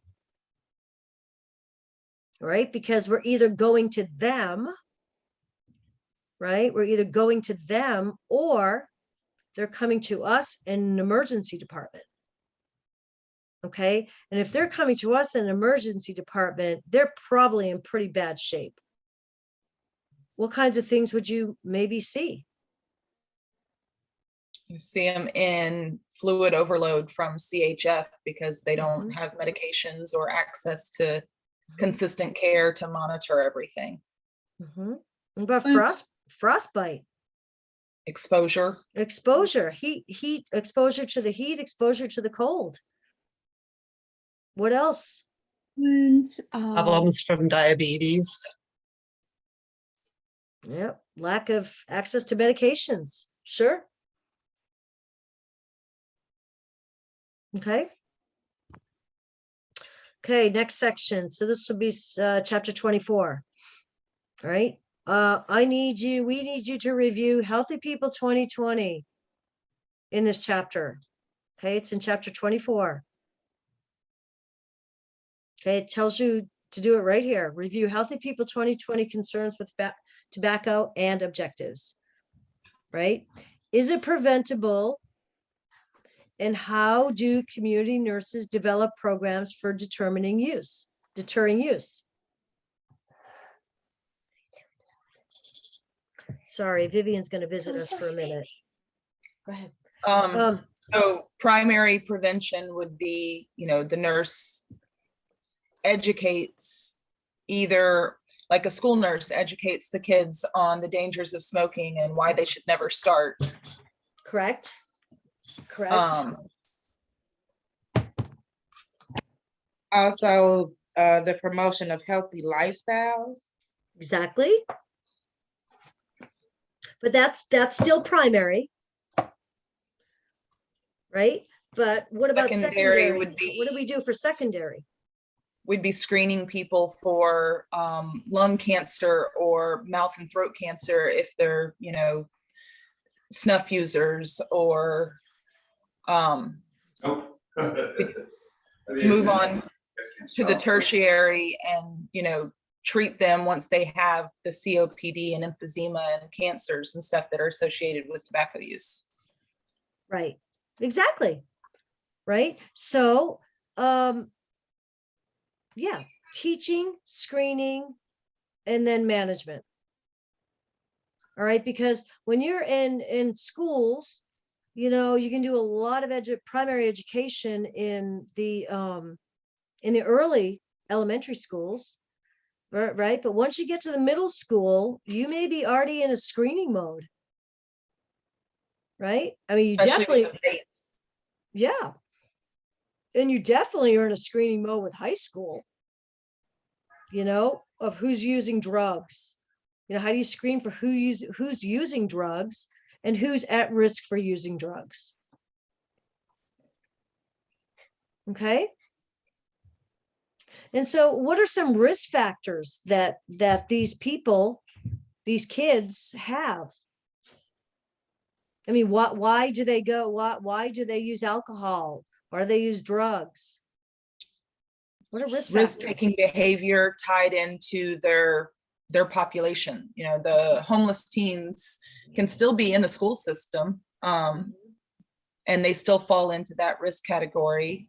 Right? Because we're either going to them, right? We're either going to them or they're coming to us in an emergency department. Okay. And if they're coming to us in an emergency department, they're probably in pretty bad shape. What kinds of things would you maybe see? You see them in fluid overload from CHF because they don't Mhm. have medications or access to consistent care to monitor everything. Mhm. What about Mm. frostbite? Exposure. Exposure, heat, exposure to the heat, exposure to the cold. What else? Wounds, Problems from diabetes. Yep, lack of access to medications. Sure. Okay. Okay, next section. So this will be chapter 24. All right. We need you to review Healthy People 2020 in this chapter. Okay, it's in chapter 24. Okay, it tells you to do it right here. Review Healthy People 2020 concerns with tobacco and objectives. Right? Is it preventable? And how do community nurses develop programs for deterring use? Sorry, Vivian's going to visit us for a minute. Go ahead. So primary prevention would be, the nurse educates, either like a school nurse educates the kids on the dangers of smoking and why they should never start. Correct. Also, the promotion of healthy lifestyles. Exactly. But that's still primary. Right? But what about secondary? Would be, what do we do for secondary? We'd be screening people for lung cancer or mouth and throat cancer if they're, snuff users, or move on to the tertiary and, treat them once they have the COPD and emphysema and cancers and stuff that are associated with tobacco use. Right. Exactly. Right. So, yeah, teaching, screening, and then management. All right. Because when you're in schools, you can do a lot of primary education in the early elementary schools. Right. But once you get to the middle school, you may be already in a screening mode. Right. I mean, you Especially definitely, yeah. And you definitely are in a screening mode with high school, of who's using drugs. How do you screen for who's using drugs and who's at risk for using drugs? Okay. And so what are some risk factors that these kids have? I mean, why do they use alcohol? Why do they use drugs? What are risk-taking behavior tied into their population? The homeless teens can still be in the school system, and they still fall into that risk category.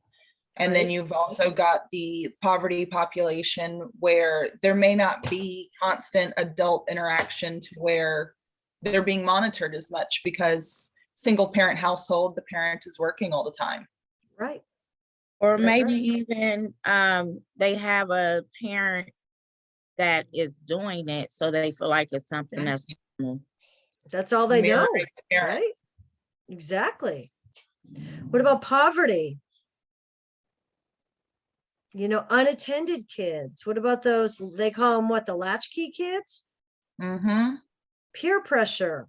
And then you've also got the poverty population where there may not be constant adult interaction to where they're being monitored as much because single parent household, the parent is working all the time. Right. Or maybe even they have a parent that is doing it, so they feel like it's something that's normal. That's all they know, right? Exactly. What about poverty? Unattended kids. What about those? They call them what? The latchkey kids? Mm-hmm. Peer pressure.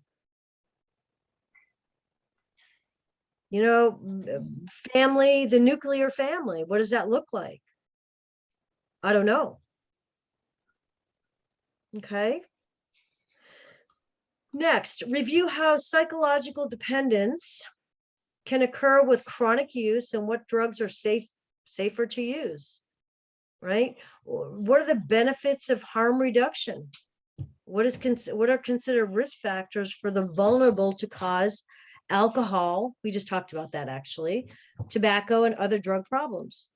You know, family, the nuclear family, what does that look like? I don't know. Okay. Next, review how psychological dependence can occur with chronic use and what drugs are safer to use, right? What are the benefits of harm reduction? What are considered risk factors for the vulnerable to cause alcohol? We just talked about that actually, tobacco and other drug problems.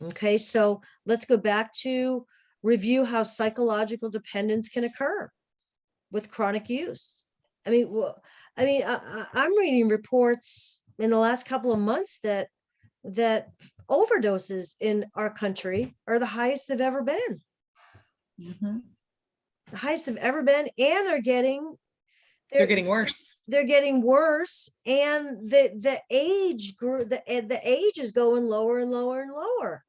Okay, so let's go back to review how psychological dependence can occur with chronic use. I mean, I'm reading reports in the last couple of months that overdoses in our country are the highest they've ever been. Mm-hmm. The highest they've ever been, and They're getting worse. they're getting worse, and the age grew, the age is going lower and lower and lower.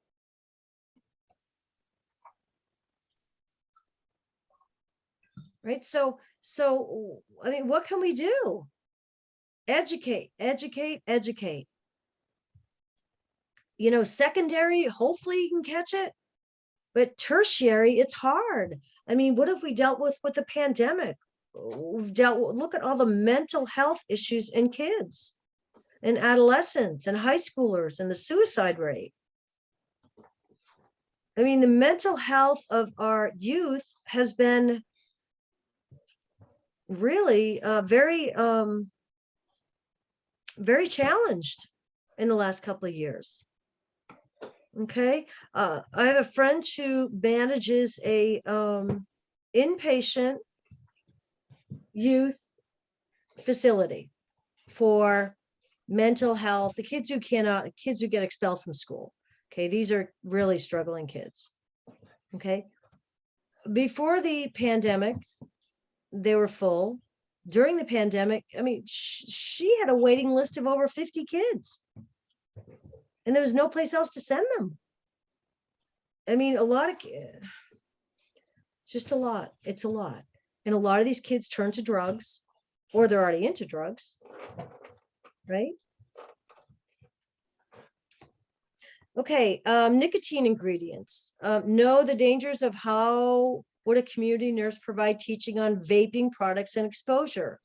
Right, so I mean, what can we do? Educate, educate, educate. You know, secondary, hopefully you can catch it, but tertiary, it's hard. I mean, what have we dealt with the pandemic? We've look at all the mental health issues in kids and adolescents and high schoolers and the suicide rate. I mean, the mental health of our youth has been really very challenged in the last couple of years. Okay, I have a friend who manages a inpatient youth facility for mental health, the kids who get expelled from school. Okay, these are really struggling kids. Okay, before the pandemic, they were full. During the pandemic, I mean, she had a waiting list of over 50 kids, and there was no place else to send them. I mean, just a lot. It's a lot. And a lot of these kids turn to drugs, or they're already into drugs, right? Okay, nicotine ingredients. Know the dangers of how would a community nurse provide teaching on vaping products and exposure?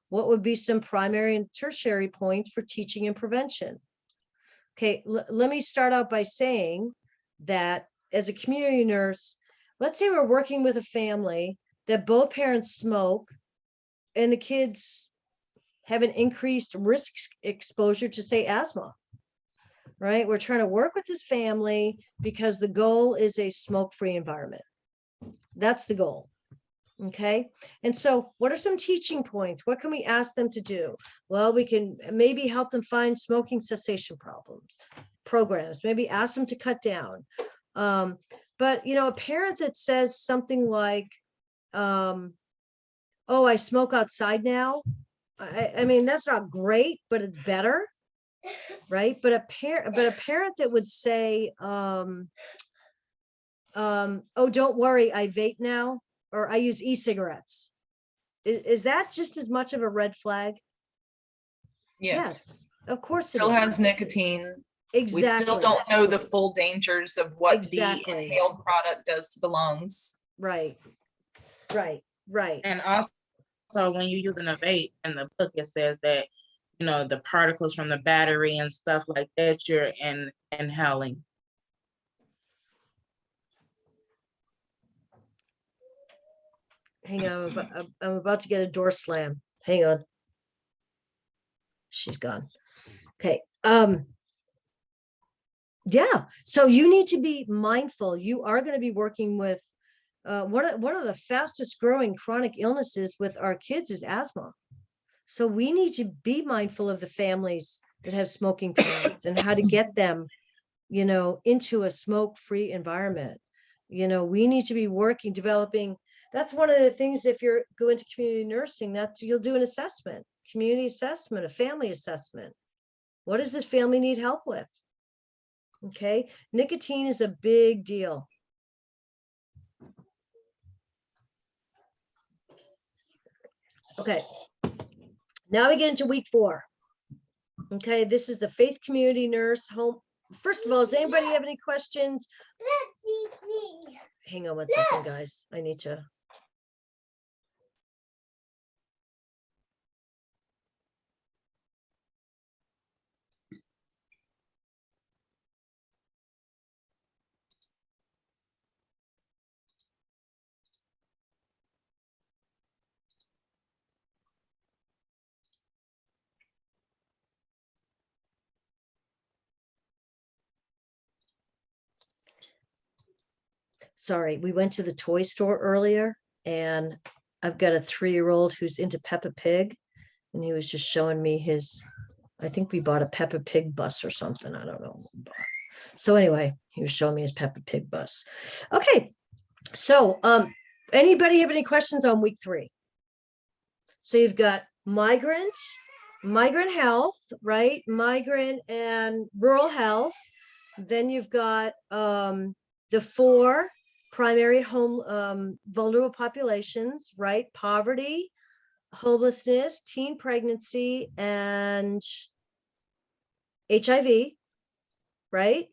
What would be some primary and tertiary points for teaching and prevention? Okay, let me start out by saying that as a community nurse, let's say we're working with a family that both parents smoke and the kids have an increased risk exposure to, say, asthma, right? We're trying to work with this family because the goal is a smoke-free environment. That's the goal. Okay. And so what are some teaching points? What can we ask them to do? Well, we can maybe help them find smoking cessation programs, maybe ask them to cut down. But, you know, a parent that says something like, oh, I smoke outside now. I mean, that's not great, but it's better. Right. But a parent that would say, oh, don't worry, I vape now, or I use e-cigarettes. Is that just as much of a red flag? Yes. Of course it Still is. has nicotine. Exactly. We still don't know the full dangers of what Exactly. the inhaled product does to the lungs. Right. And also when you're using a vape, in the book, it says that, you know, the particles from the battery and stuff like that, you're inhaling. Hang on, I'm about to get a door slam. Hang on. She's gone. Okay. Yeah. So you need to be mindful. You are going to be working with one of the fastest growing chronic illnesses with our kids is asthma. So we need to be mindful of the families that have smoking parents and how to get them, you know, into a smoke-free environment. You know, we need to be developing. That's one of the things, if you're going to community nursing, you'll do an assessment, community assessment, a family assessment. What does this family need help with? Okay, nicotine is a big deal. Okay. Now we get into week 4. Okay, this is the faith community nurse home. First of all, does anybody have any questions? Hang on one second, guys. I need to. Sorry, we went to the toy store earlier and I've got a 3-year-old who's into Peppa Pig and he was just showing me his, I think we bought a Peppa Pig bus or something. I don't know. So anyway, he was showing me his Peppa Pig bus. Okay. So, anybody have any questions on week 3? So you've got migrant health, right? Migrant and rural health. Then you've got the 4 primary home vulnerable populations, right? Poverty, homelessness, teen pregnancy, and HIV, right?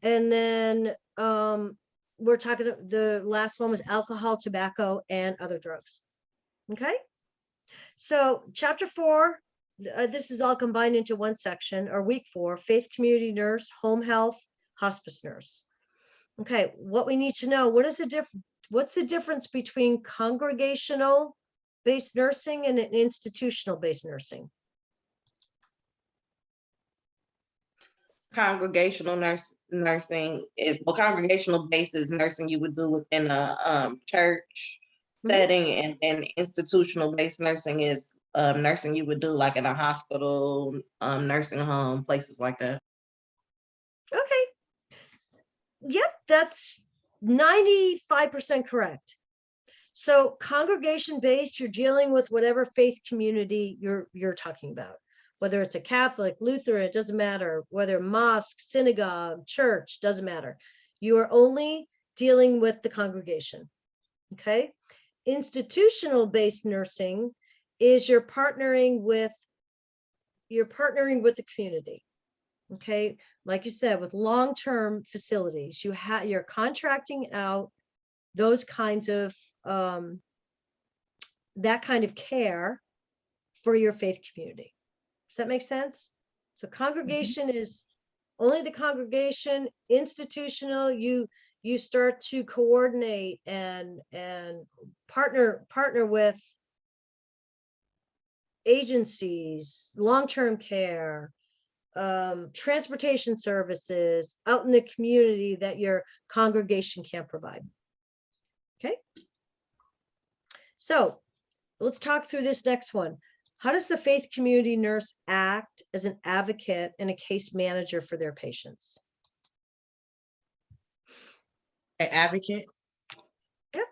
And then we're talking, the last one was alcohol, tobacco, and other drugs. Okay. So chapter 4, this is all combined into one section, or week 4, faith community nurse, home health, hospice nurse. Okay, what we need to know, what's the difference between congregational based nursing and an institutional based nursing? Congregational nursing is, well, congregational based is nursing you would do within a church Mhm. setting, and then institutional based nursing is nursing you would do like in a hospital, nursing home, places like that. Okay. Yep, that's 95% correct. So congregation based, you're dealing with whatever faith community you're talking about, whether it's a Catholic, Lutheran, it doesn't matter, whether mosque, synagogue, church, doesn't matter. You are only dealing with the congregation. Okay. Institutional based nursing is you're partnering with the community. Okay, like you said, with long-term facilities, you're contracting out those kinds of that kind of care for your faith community. Does that make sense? So congregation is only the congregation. Institutional, you start to coordinate and partner with agencies, long-term care, transportation services out in the community that your congregation can't provide. Okay. So let's talk through this next one. How does the faith community nurse act as an advocate and a case manager for their patients? An advocate. Yep.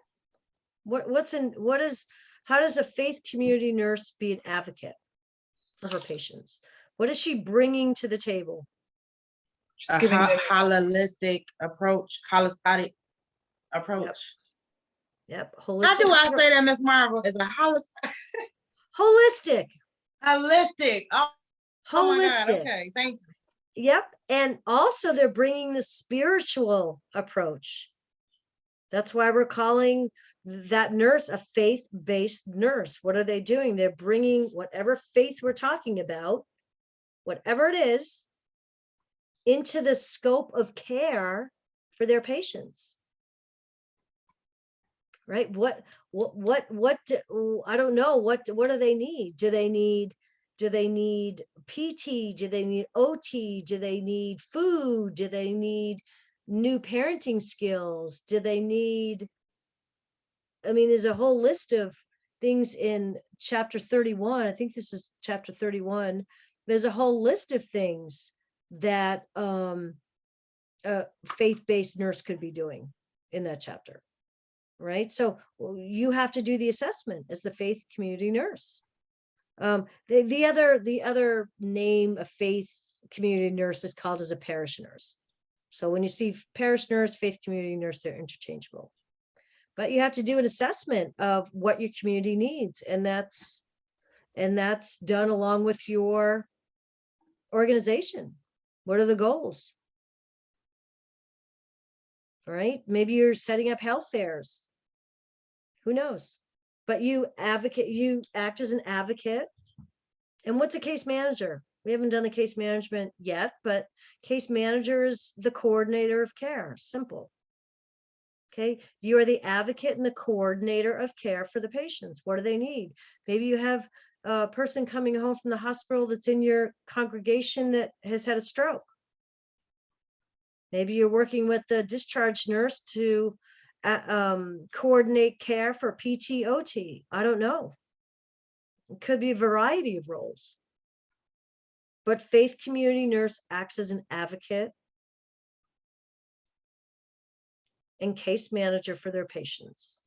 How does a faith community nurse be an advocate for her patients? What is she bringing to the table? Just A giving them- holistic approach, holistic approach. Yep. How do I say that, Miss Marvel? Is a holistic. Holistic. Holistic. Oh my God. Holistic. Okay, thank you. Yep. And also they're bringing the spiritual approach. That's why we're calling that nurse a faith-based nurse. What are they doing? They're bringing whatever faith we're talking about, whatever it is, into the scope of care for their patients. Right? What I don't know. What do they need? Do they need PT? Do they need OT? Do they need food? Do they need new parenting skills? Do they need, I mean, there's a whole list of things in chapter 31. I think this is chapter 31. There's a whole list of things that a faith-based nurse could be doing in that chapter. Right? So you have to do the assessment as the faith community nurse. The other name of faith community nurse is called as a parish nurse. So when you see parish nurse, faith community nurse, they're interchangeable. But you have to do an assessment of what your community needs, and that's done along with your organization. What are the goals? All right, maybe you're setting up health fairs. Who knows? But you act as an advocate. And what's a case manager? We haven't done the case management yet, but case manager is the coordinator of care. Simple. Okay, you are the advocate and the coordinator of care for the patients. What do they need? Maybe you have a person coming home from the hospital that's in your congregation that has had a stroke. Maybe you're working with the discharge nurse to coordinate care for PT/OT. I don't know. It could be a variety of roles. But faith community nurse acts as an advocate and case manager for their patients.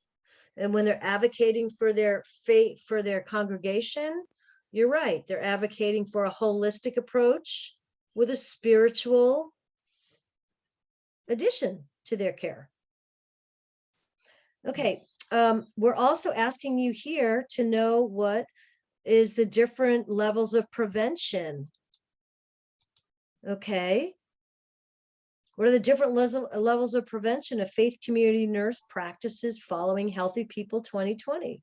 And when they're advocating for their faith, for their congregation, you're right. They're advocating for a holistic approach with a spiritual addition to their care. Okay, we're also asking you here to know what is the different levels of prevention. Okay. What are the different levels of prevention a faith community nurse practices following Healthy People 2020?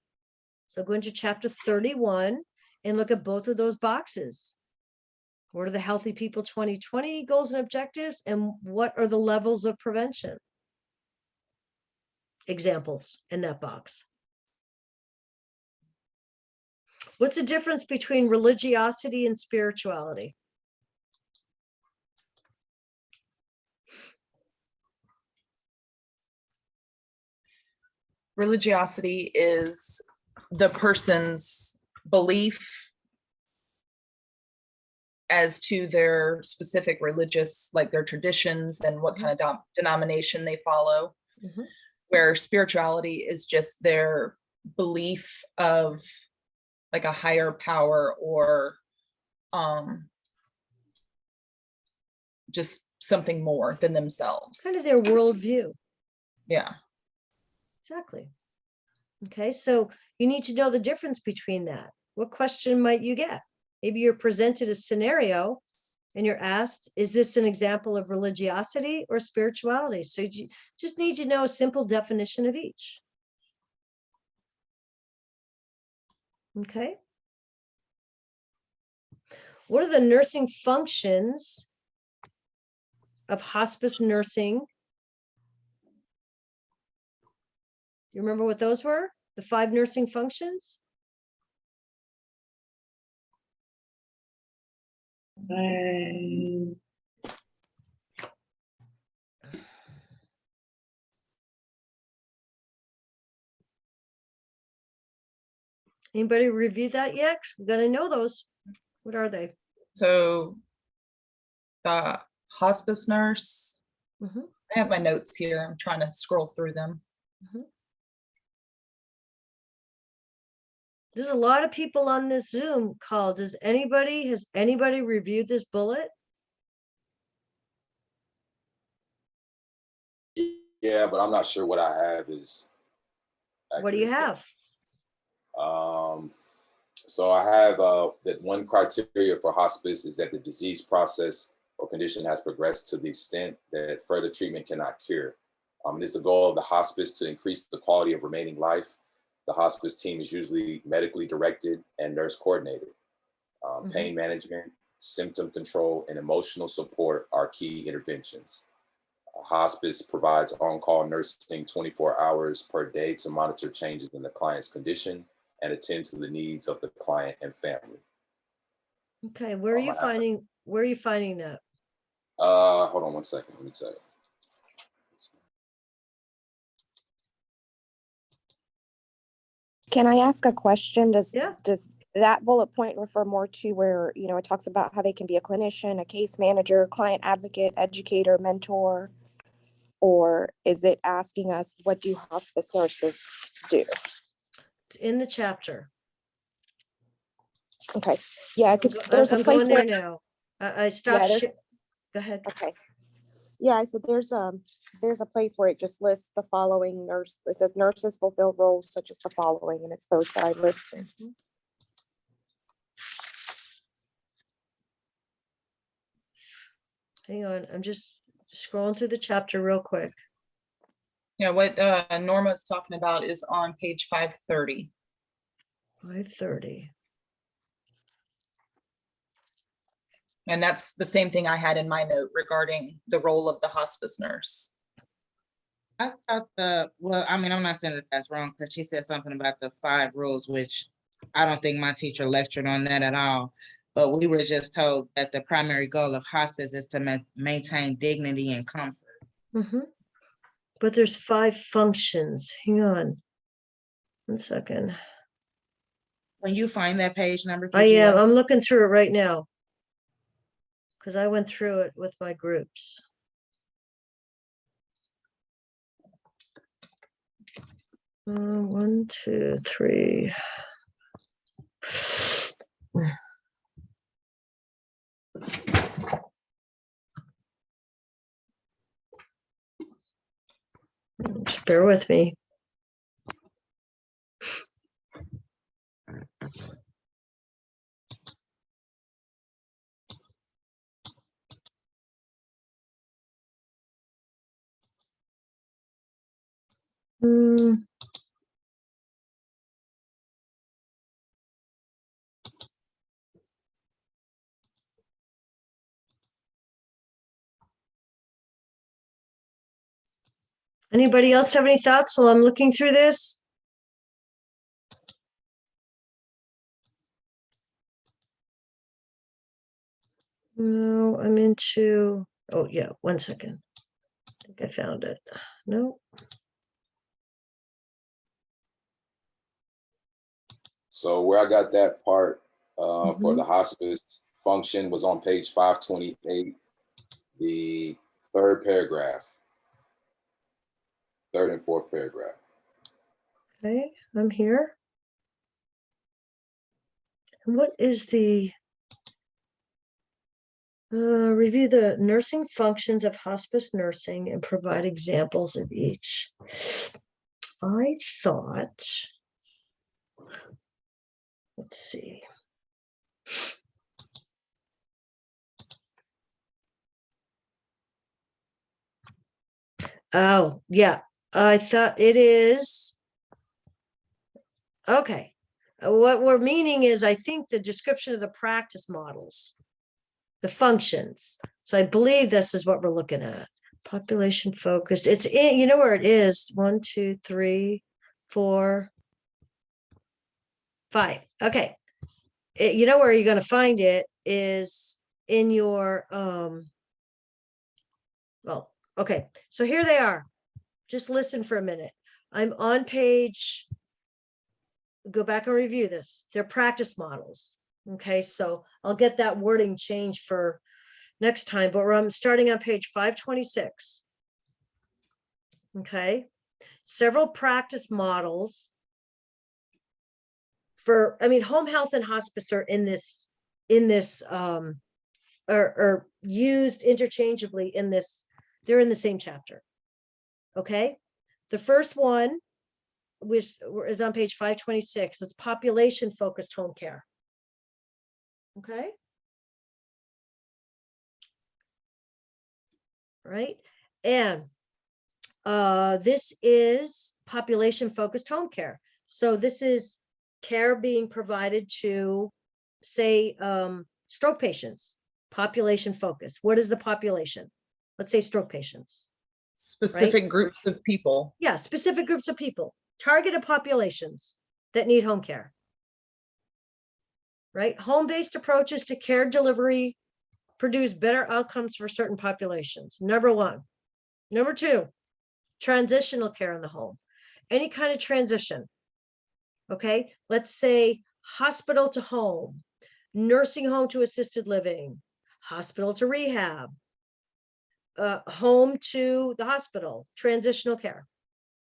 So go into chapter 31 and look at both of those boxes. What are the Healthy People 2020 goals and objectives, and what are the levels of prevention? Examples in that box. What's the difference between religiosity and spirituality? Religiosity is the person's belief as to their specific religious, like their traditions and what kind of denomination they follow. Mhm. Where spirituality is just their belief of like a higher power or just something more than themselves. Kind of their worldview. Yeah. Exactly. Okay, so you need to know the difference between that. What question might you get? Maybe you're presented a scenario and you're asked, is this an example of religiosity or spirituality? So you just need to know a simple definition of each. Okay. What are the nursing functions of hospice nursing? You remember what those were? The 5 nursing functions? Anybody review that yet? We're gonna know those. What are they? So the hospice nurse, Mhm. I have my notes here. I'm trying to scroll through them. There's a lot of people on this Zoom call. Has anybody reviewed this bullet? Yeah, but I'm not sure what I have is What do you accurate. have? So I have that one criteria for hospice is that the disease process or condition has progressed to the extent that further treatment cannot cure. It is the goal of the hospice to increase the quality of remaining life. The hospice team is usually medically directed and nurse coordinated. Pain management, symptom control, and emotional support are key interventions. Hospice provides on-call nursing 24 hours per day to monitor changes in the client's condition and attend to the needs of the client and family. Okay, where are you finding that? Hold on one second, let me tell you. Can I ask a question? Yeah. Does that bullet point refer more to where, it talks about how they can be a clinician, a case manager, client advocate, educator, mentor? Or is it asking us, what do hospice nurses do? It's in the chapter. Okay, yeah, 'cause there's a I'm place going there where, now. I stopped. there's- Go ahead. okay. Yeah, I said there's a place where it just lists the following nurse, it says nurses fulfill roles such as the following, and it's those that I listed. Hang on, I'm just scrolling through the chapter real quick. Yeah, what Norma's talking about is on page 530. 5:30. And that's the same thing I had in my note regarding the role of the hospice nurse. I thought I'm not saying that that's wrong, because she said something about the 5 rules, which I don't think my teacher lectured on that at all. But we were just told that the primary goal of hospice is to maintain dignity and comfort. But there's 5 functions. Hang on. 1 second. When you find that page number, I am. I'm looking through it right now. Because I went through it with my groups. One, two, three. Just bear with me. Anybody else have any thoughts while I'm looking through this? No, I'm into, oh yeah, 1 second. I think I found it. No. So where I got that part for the hospice function was on page 528, the 3rd paragraph, 3rd and 4th paragraph. Okay, I'm here. And what is the review the nursing functions of hospice nursing and provide examples of each? I thought, let's see. Oh, yeah, I thought it is. Okay, what we're meaning is, I think the description of the practice models, the functions. So I believe this is what we're looking at. Population focused. It's in, you know where it is? 1, 2, 3, 4, 5. Okay. You know where you're going to find it is in your, well, okay. So here they are. Just listen for a minute. I'm on page, go back and review this. They're practice models. Okay. So I'll get that wording changed for next time, but I'm starting on page 526. Okay. Several practice models for, I mean, home health and hospice are in this, are used interchangeably in this, they're in the same chapter. Okay. The first one, which is on page 526, is population focused home care. Okay. Right. And this is population focused home care. So this is care being provided to, say, stroke patients, population focus. What is the population? Let's say stroke patients. Specific groups of people. Yeah, specific groups of people, targeted populations that need home care. Right? Home-based approaches to care delivery produce better outcomes for certain populations. Number 1. Number 2, transitional care in the home. Any kind of transition. Okay, let's say hospital to home, nursing home to assisted living, hospital to rehab, home to the hospital, transitional care.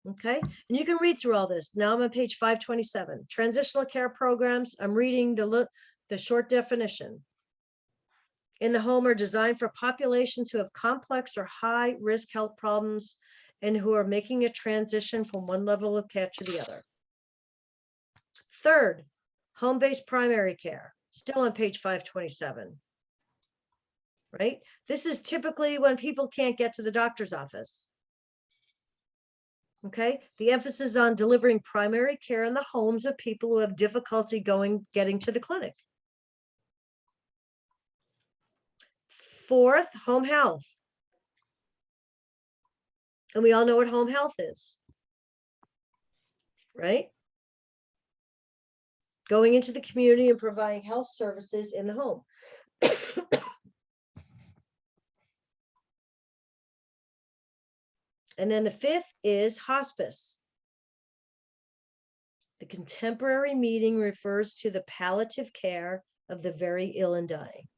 Okay, and you can read through all this. Now I'm on page 527. Transitional care programs. I'm reading the short definition. in the home are designed for populations who have complex or high risk health problems and who are making a transition from one level of care to the other. Third, home-based primary care, still on page 527. Right? This is typically when people can't get to the doctor's office. Okay, the emphasis on delivering primary care in the homes of people who have difficulty getting to the clinic. Fourth, home health. And we all know what home health is, right? Going into the community and providing health services in the home. And then the fifth is hospice. The contemporary meaning refers to the palliative care of the very ill and dying,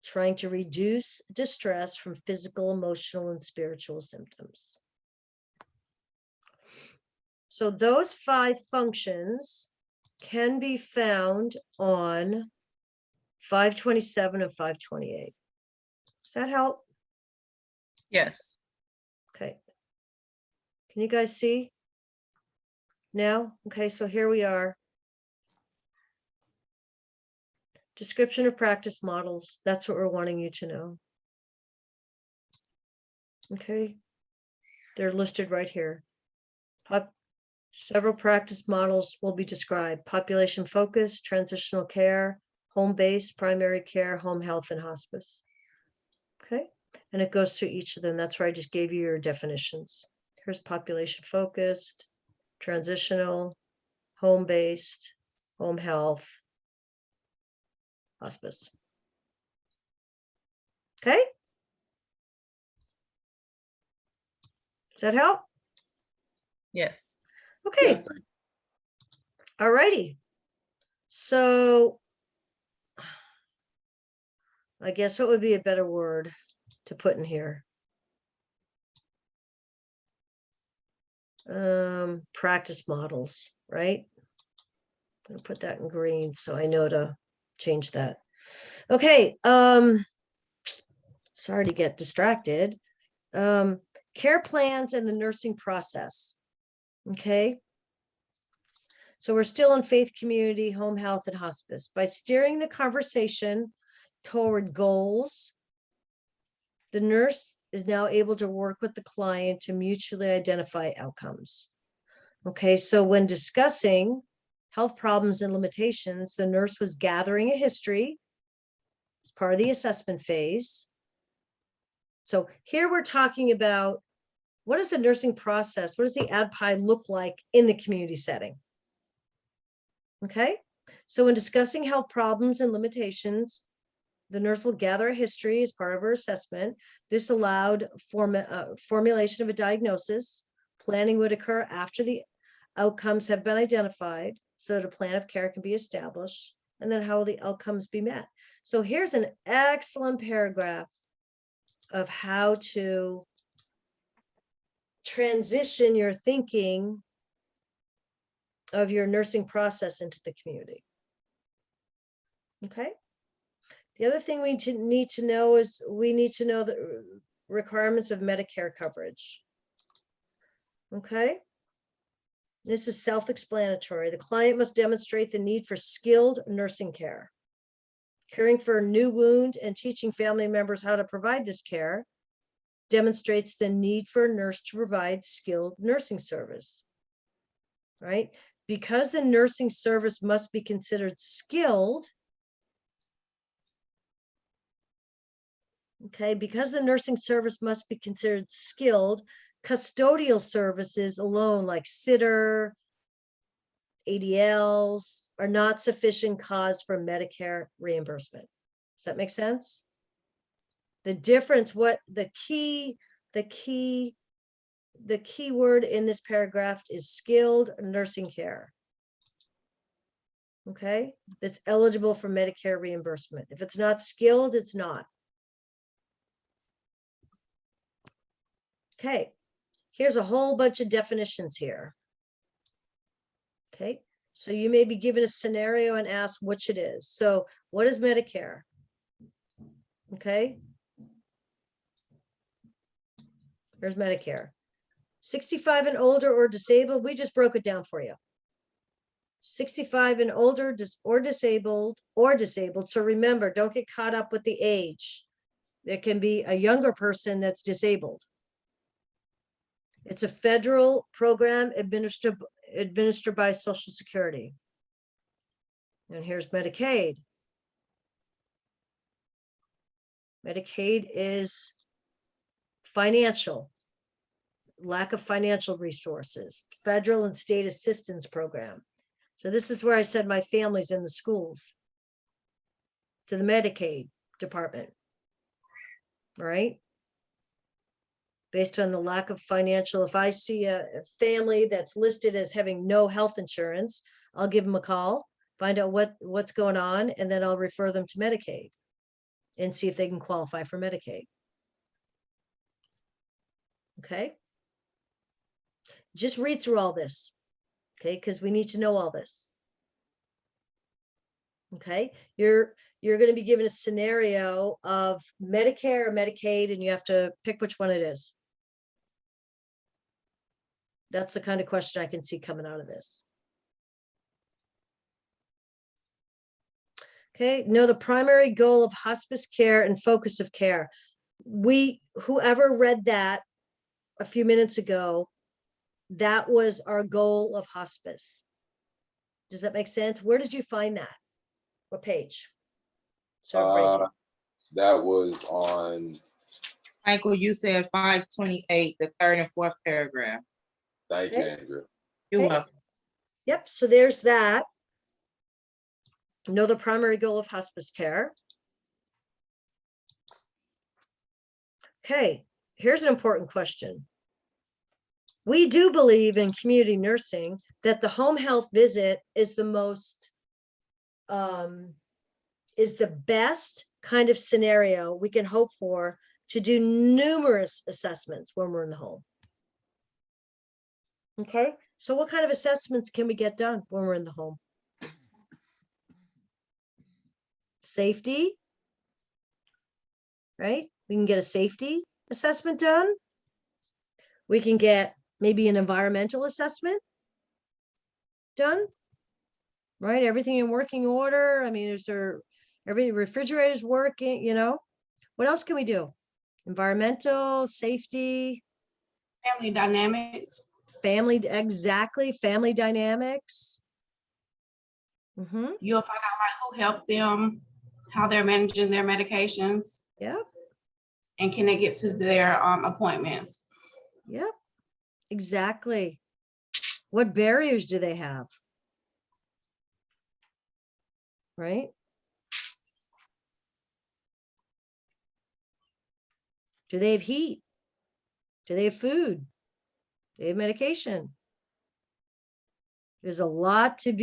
trying to reduce distress from physical, emotional, and spiritual symptoms. So those 5 functions can be found on 527 and 528. Does that help? Yes. Okay. Can you guys see now? Okay, so here we are. Description of practice models. That's what we're wanting you to know. Okay. They're listed right here. Several practice models will be described: population focused, transitional care, home-based, primary care, home health, and hospice. Okay, and it goes through each of them. That's where I just gave you your definitions. Here's population focused, transitional, home-based, home health, hospice. Okay? Does that help? Yes. Okay. Yes. All righty. So I guess what would be a better word to put in here? Practice models, right? I'm gonna put that in green so I know to change that. Okay, sorry to get distracted. Care plans and the nursing process. Okay. So we're still in faith, community, home health, and hospice. By steering the conversation toward goals, the nurse is now able to work with the client to mutually identify outcomes. Okay, so when discussing health problems and limitations, the nurse was gathering a history as part of the assessment phase. So here we're talking about what is the nursing process? What does the ADPI look like in the community setting? Okay, so when discussing health problems and limitations, the nurse will gather a history as part of her assessment. This allowed formulation of a diagnosis. Planning would occur after the outcomes have been identified so that a plan of care can be established, and then how will the outcomes be met. So here's an excellent paragraph of how to transition your thinking of your nursing process into the community. Okay. The other thing we need to know is we need to know the requirements of Medicare coverage. Okay. This is self-explanatory. The client must demonstrate the need for skilled nursing care. Caring for a new wound and teaching family members how to provide this care demonstrates the need for a nurse to provide skilled nursing service. Right? Because the nursing service must be considered skilled, okay, because the nursing service must be considered skilled, custodial services alone, like sitter, ADLs, are not sufficient cause for Medicare reimbursement. Does that make sense? The difference, what the key word in this paragraph is skilled nursing care. Okay, that's eligible for Medicare reimbursement. If it's not skilled, it's not. Okay, here's a whole bunch of definitions here. Okay, so you may be given a scenario and asked which it is. So what is Medicare? Okay. Here's Medicare. 65 and older or disabled, we just broke it down for you. 65 and older or disabled. So remember, don't get caught up with the age. There can be a younger person that's disabled. It's a federal program administered by Social Security. And here's Medicaid. Medicaid is financial, lack of financial resources, federal and state assistance program. So this is where I said my family's in the schools, to the Medicaid department, right? Based on the lack of financial, if I see a family that's listed as having no health insurance, I'll give them a call, find out what's going on, and then I'll refer them to Medicaid and see if they can qualify for Medicaid. Okay. Just read through all this, okay? Because we need to know all this. Okay, you're going to be given a scenario of Medicare or Medicaid, and you have to pick which one it is. That's the kind of question I can see coming out of this. Okay, know the primary goal of hospice care and focus of care. Whoever read that a few minutes ago, that was our goal of hospice. Does that make sense? Where did you find that? What page? So That was on. Michael, you said 528, the third and fourth paragraph. Thank you, Andrew. You're Okay. welcome. Yep, so there's that. Know the primary goal of hospice care. Okay, here's an important question. We do believe in community nursing that the home health visit is the most, is the best kind of scenario we can hope for to do numerous assessments when we're in the home. Okay, so what kind of assessments can we get done when we're in the home? Safety, right? We can get a safety assessment done. We can get maybe an environmental assessment done, right? Everything in working order. I mean, is there, every refrigerator's working, you know? What else can we do? Environmental, safety. Family dynamics. Family, exactly, family dynamics. You'll find out like who helped them, how they're managing their medications. Yep. And can they get to their appointments? Yep, exactly. What barriers do they have? Right? Do they have heat? Do they have food? Do they have medication? There's a lot of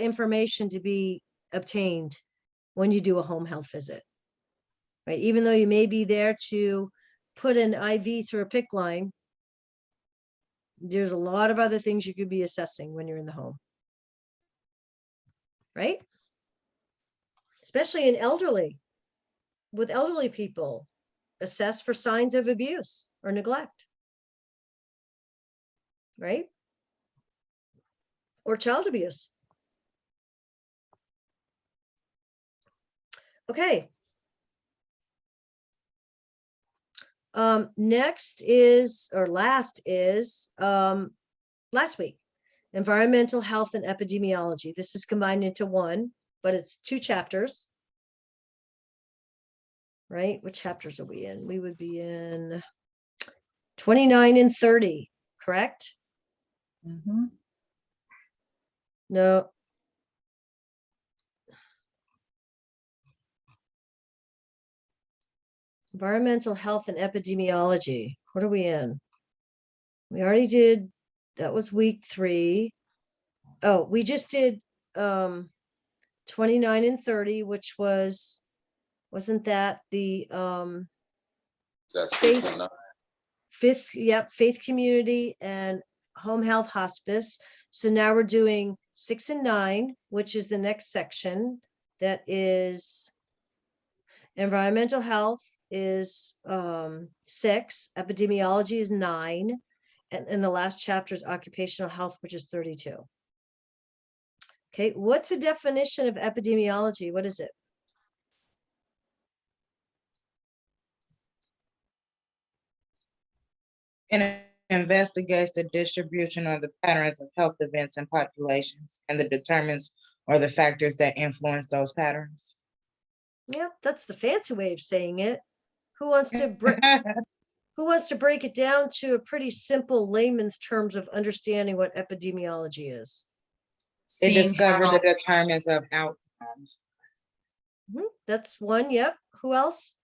information to be obtained when you do a home health visit, right? Even though you may be there to put an IV through a PICC line, there's a lot of other things you could be assessing when you're in the home, right? Especially in with elderly people, assess for signs of abuse or neglect, right? Or child abuse. Okay. Next is, or last is, last week, environmental health and epidemiology. This is combined into one, but it's 2 chapters. Right? What chapters are we in? We would be in 29 and 30, correct? No. Environmental health and epidemiology. What are we in? We already did, that was week 3. Oh, we just did 29 and 30, which wasn't that the That's 6 and 9. faith community and home health hospice. So now we're doing 6 and 9, which is the next section. That is Environmental health is 6, epidemiology is 9, and the last chapter is occupational health, which is 32. Okay, what's the definition of epidemiology? What is it? And it investigates the distribution or the patterns of health events in populations and the determines or the factors that influence those patterns. Yeah, that's the fancy way of saying it. Who wants to who wants to break it down to a pretty simple layman's terms of understanding what epidemiology is? It Seeing discovers how- the determinants of outcomes. That's one. Yep. Who else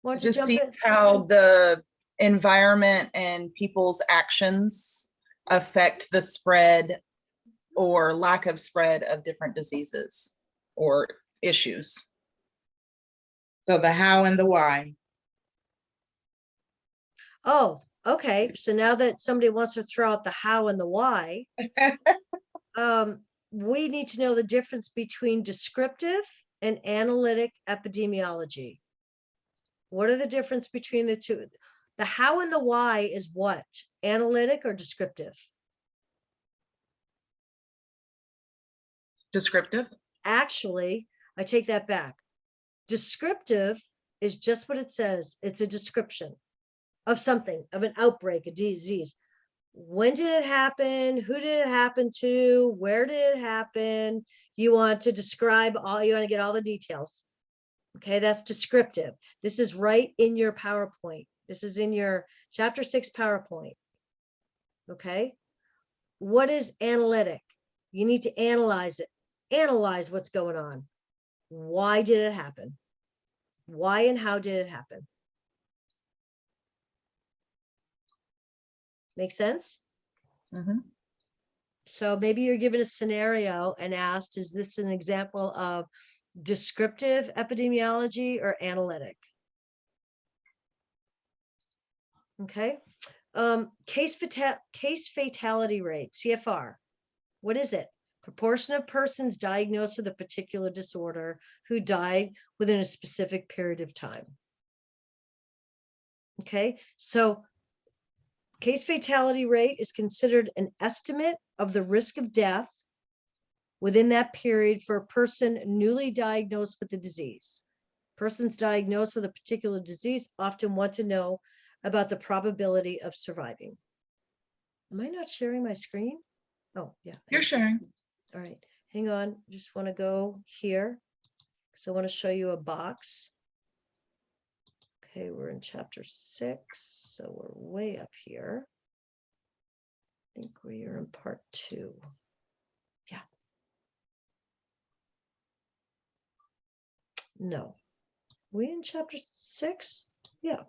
wants to just jump see in? how the environment and people's actions affect the spread or lack of spread of different diseases or issues. So the how and the why. Oh, okay. So now that somebody wants to throw out the how and the why, we need to know the difference between descriptive and analytic epidemiology. What are the difference between the two? The how and the why is what? Analytic or descriptive? Descriptive. Actually, I take that back. Descriptive is just what it says. It's a description of something, of an outbreak, a disease. When did it happen? Who did it happen to? Where did it happen? You want to describe all, you want to get all the details. Okay, that's descriptive. This is right in your PowerPoint. This is in your chapter 6 PowerPoint. Okay. What is analytic? You need to analyze it. Analyze what's going on. Why did it happen? Why and how did it happen? Make sense? Mhm. So maybe you're given a scenario and asked, is this an example of descriptive epidemiology or analytic? Okay. Case fatality rate, CFR. What is it? Proportion of persons diagnosed with a particular disorder who died within a specific period of time. Okay, so case fatality rate is considered an estimate of the risk of death within that period for a person newly diagnosed with the disease. Persons diagnosed with a particular disease often want to know about the probability of surviving. Am I not sharing my screen? Oh, yeah. You're sharing. All right, hang on. Just want to go here. So I want to show you a box. Okay, we're in chapter 6, so we're way up here. I think we are in part 2. Yeah. No. We in chapter 6? Yeah.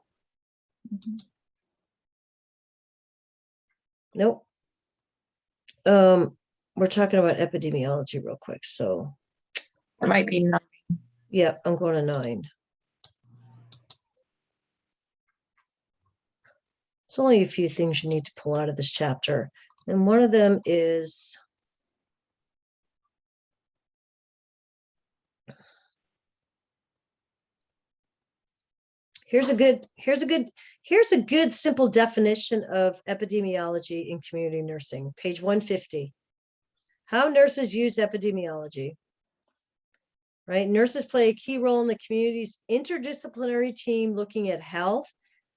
Nope. We're talking about epidemiology real quick. So It might be 9. yeah, I'm going to 9. There's only a few things you need to pull out of this chapter. And one of them is here's a good simple definition of epidemiology in community nursing, page 150. How nurses use epidemiology. Right? Nurses play a key role in the community's interdisciplinary team looking at health,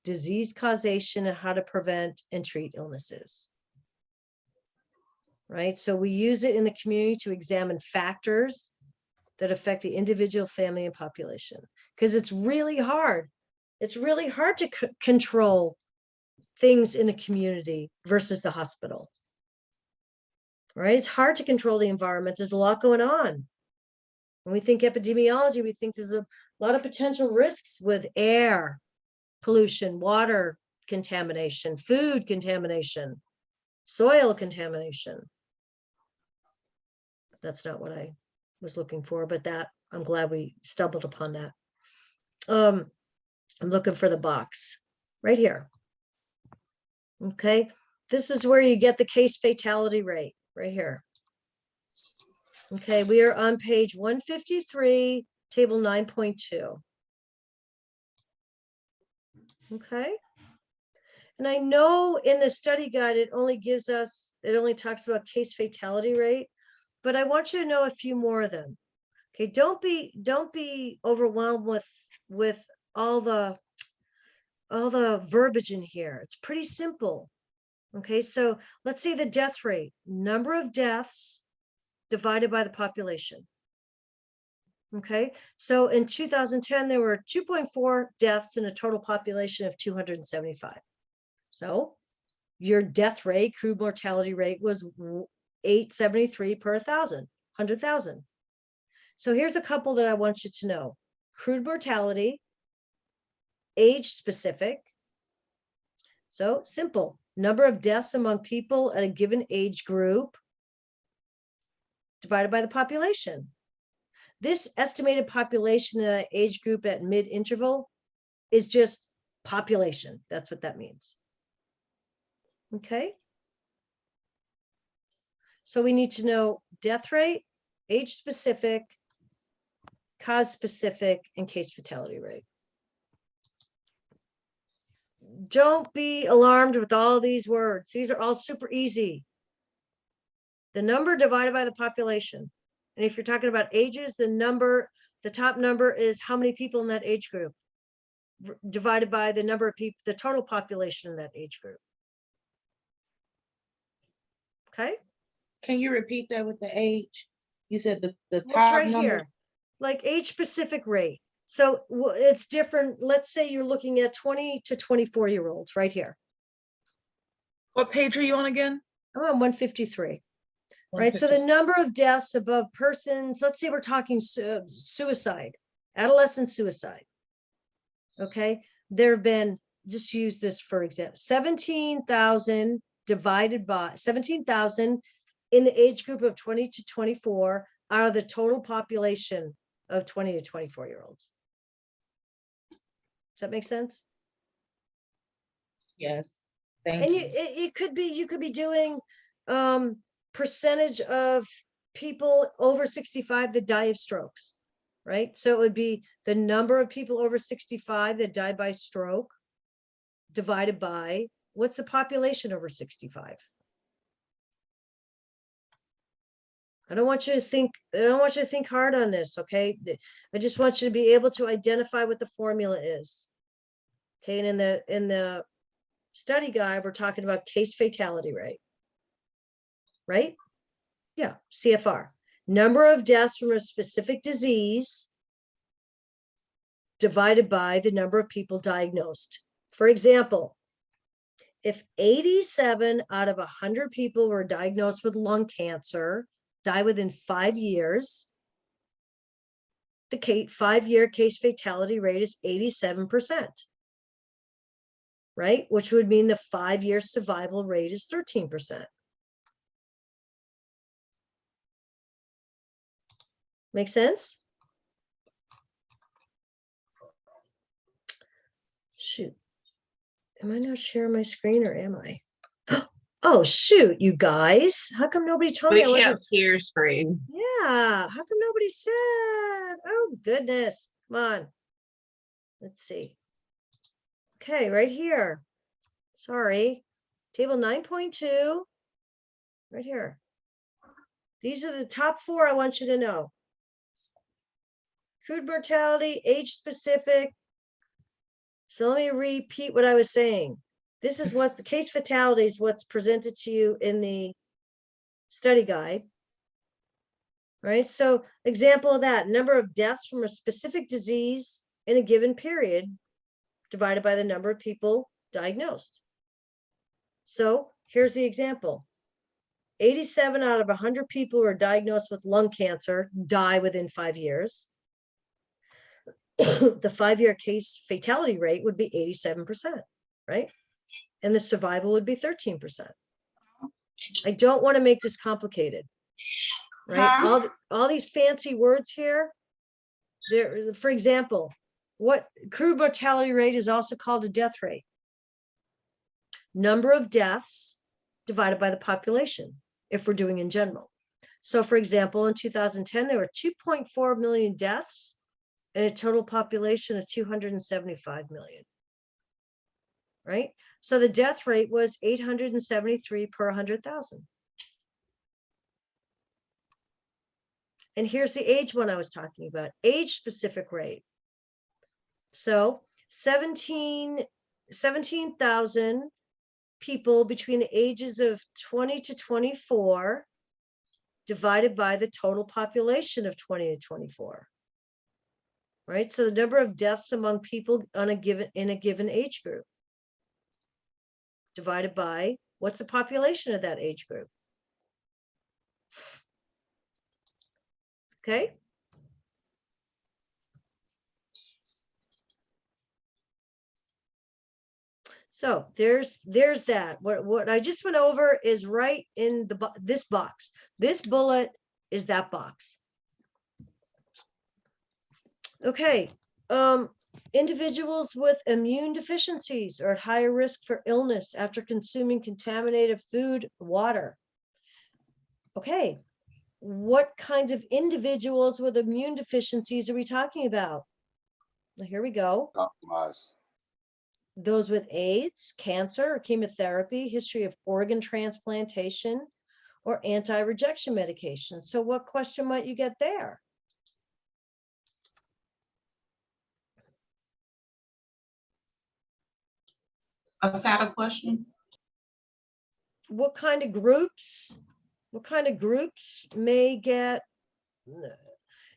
disease causation, and how to prevent and treat illnesses. Right? So we use it in the community to examine factors that affect the individual, family, and population. Because it's really hard. It's really hard to control things in the community versus the hospital. Right? It's hard to control the environment. There's a lot going on. When we think epidemiology, we think there's a lot of potential risks with air pollution, water contamination, food contamination, soil contamination. That's not what I was looking for, but that I'm glad we stumbled upon that. I'm looking for the box right here. Okay, this is where you get the case fatality rate right here. Okay, we are on page 153, table 9.2. Okay. And I know in the study guide, it only talks about case fatality rate, but I want you to know a few more of them. Okay, don't be overwhelmed with all the verbiage in here. It's pretty simple. Okay, so let's see the death rate, number of deaths divided by the population. Okay, so in 2010, there were 2.4 deaths in a total population of 275. So your death rate, crude mortality rate, was 873 per 100,000. So here's a couple that I want you to know. Crude mortality, age specific. So simple, number of deaths among people at a given age group divided by the population. This estimated population in that age group at mid-interval is just population. That's what that means. Okay. So we need to know death rate, age specific, cause specific, and case fatality rate. Don't be alarmed with all these words. These are all super easy. The number divided by the population. And if you're talking about ages, the top number is how many people in that age group divided by the number of people, the total population in that age group. Okay. Can you repeat that with the age? You said the Well, it's top right number. here, like age specific rate. So it's different. Let's say you're looking at 20 to 24-year-olds right here. What page are you on again? I'm on 153. Right, so the number of deaths above persons, let's say we're talking suicide, adolescent suicide. Okay, there have been, just use this for example, 17,000 divided by 17,000 in the age group of 20 to 24 out of the total population of 20 to 24-year-olds. Does that make sense? Yes, thank And you. you could be doing percentage of people over 65 that die of strokes, right? So it would be the number of people over 65 that die by stroke divided by what's the population over 65. I don't want you to think hard on this, okay? I just want you to be able to identify what the formula is. Okay, and in the study guide, we're talking about case fatality rate. Right? Yeah, CFR. Number of deaths from a specific disease divided by the number of people diagnosed. For example, if 87 out of 100 people were diagnosed with lung cancer, die within 5 years, the 5-year case fatality rate is 87%. Right? Which would mean the 5-year survival rate is 13%. Make sense? Shoot. Am I not sharing my screen or am I? Oh, shoot, you guys. How come nobody told me I We wasn't? can't see your screen. Yeah, how come nobody said? Oh, goodness. Come on. Let's see. Okay, right here. Sorry. Table 9.2. Right here. These are the top 4 I want you to know. Crude mortality, age specific. So let me repeat what I was saying. This is what the case fatality is, what's presented to you in the study guide. Right, so example of that, number of deaths from a specific disease in a given period divided by the number of people diagnosed. So here's the example. 87 out of 100 people who are diagnosed with lung cancer die within 5 years. The 5-year case fatality rate would be 87%, right? And the survival would be 13%. I don't want to make this complicated, right? All these fancy words here, there, for example, what crude mortality rate is also called a death rate. Number of deaths divided by the population, if we're doing in general. So for example, in 2010, there were 2.4 million deaths and a total population of 275 million. right? So the death rate was 873 per 100,000. And here's the age one I was talking about, age specific rate. So 17,000 people between the ages of 20 to 24 divided by the total population of 20 to 24. Right? So the number of deaths among people in a given age group divided by what's the population of that age group. Okay. So there's that. What I just went over is right in this box. This bullet is that box. Okay. Individuals with immune deficiencies are at higher risk for illness after consuming contaminated food, water. Okay. What kinds of individuals with immune deficiencies are we talking about? Well, here we go. Compromise. Those with AIDS, cancer, or chemotherapy, history of organ transplantation, or anti-rejection medication. So what question might you get there? A SATA question? What kind of groups may get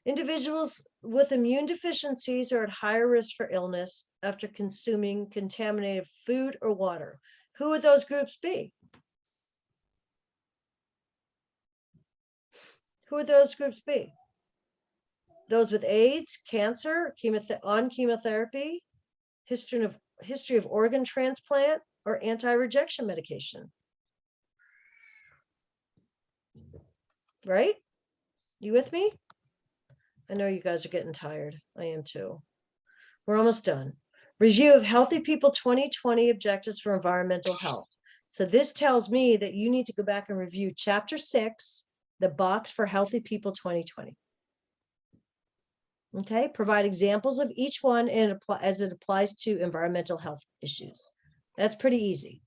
individuals with immune deficiencies are at higher risk for illness after consuming contaminated food or water? Who would those groups be? Who would those groups be? Those with AIDS, cancer, chemotherapy, history of organ transplant, or anti-rejection medication. Right? You with me? I know you guys are getting tired. I am too. We're almost done. Review of Healthy People 2020 Objectives for Environmental Health. So this tells me that you need to go back and review Chapter 6, the box for Healthy People 2020. Okay, provide examples of each one and as it applies to environmental health issues. That's pretty easy.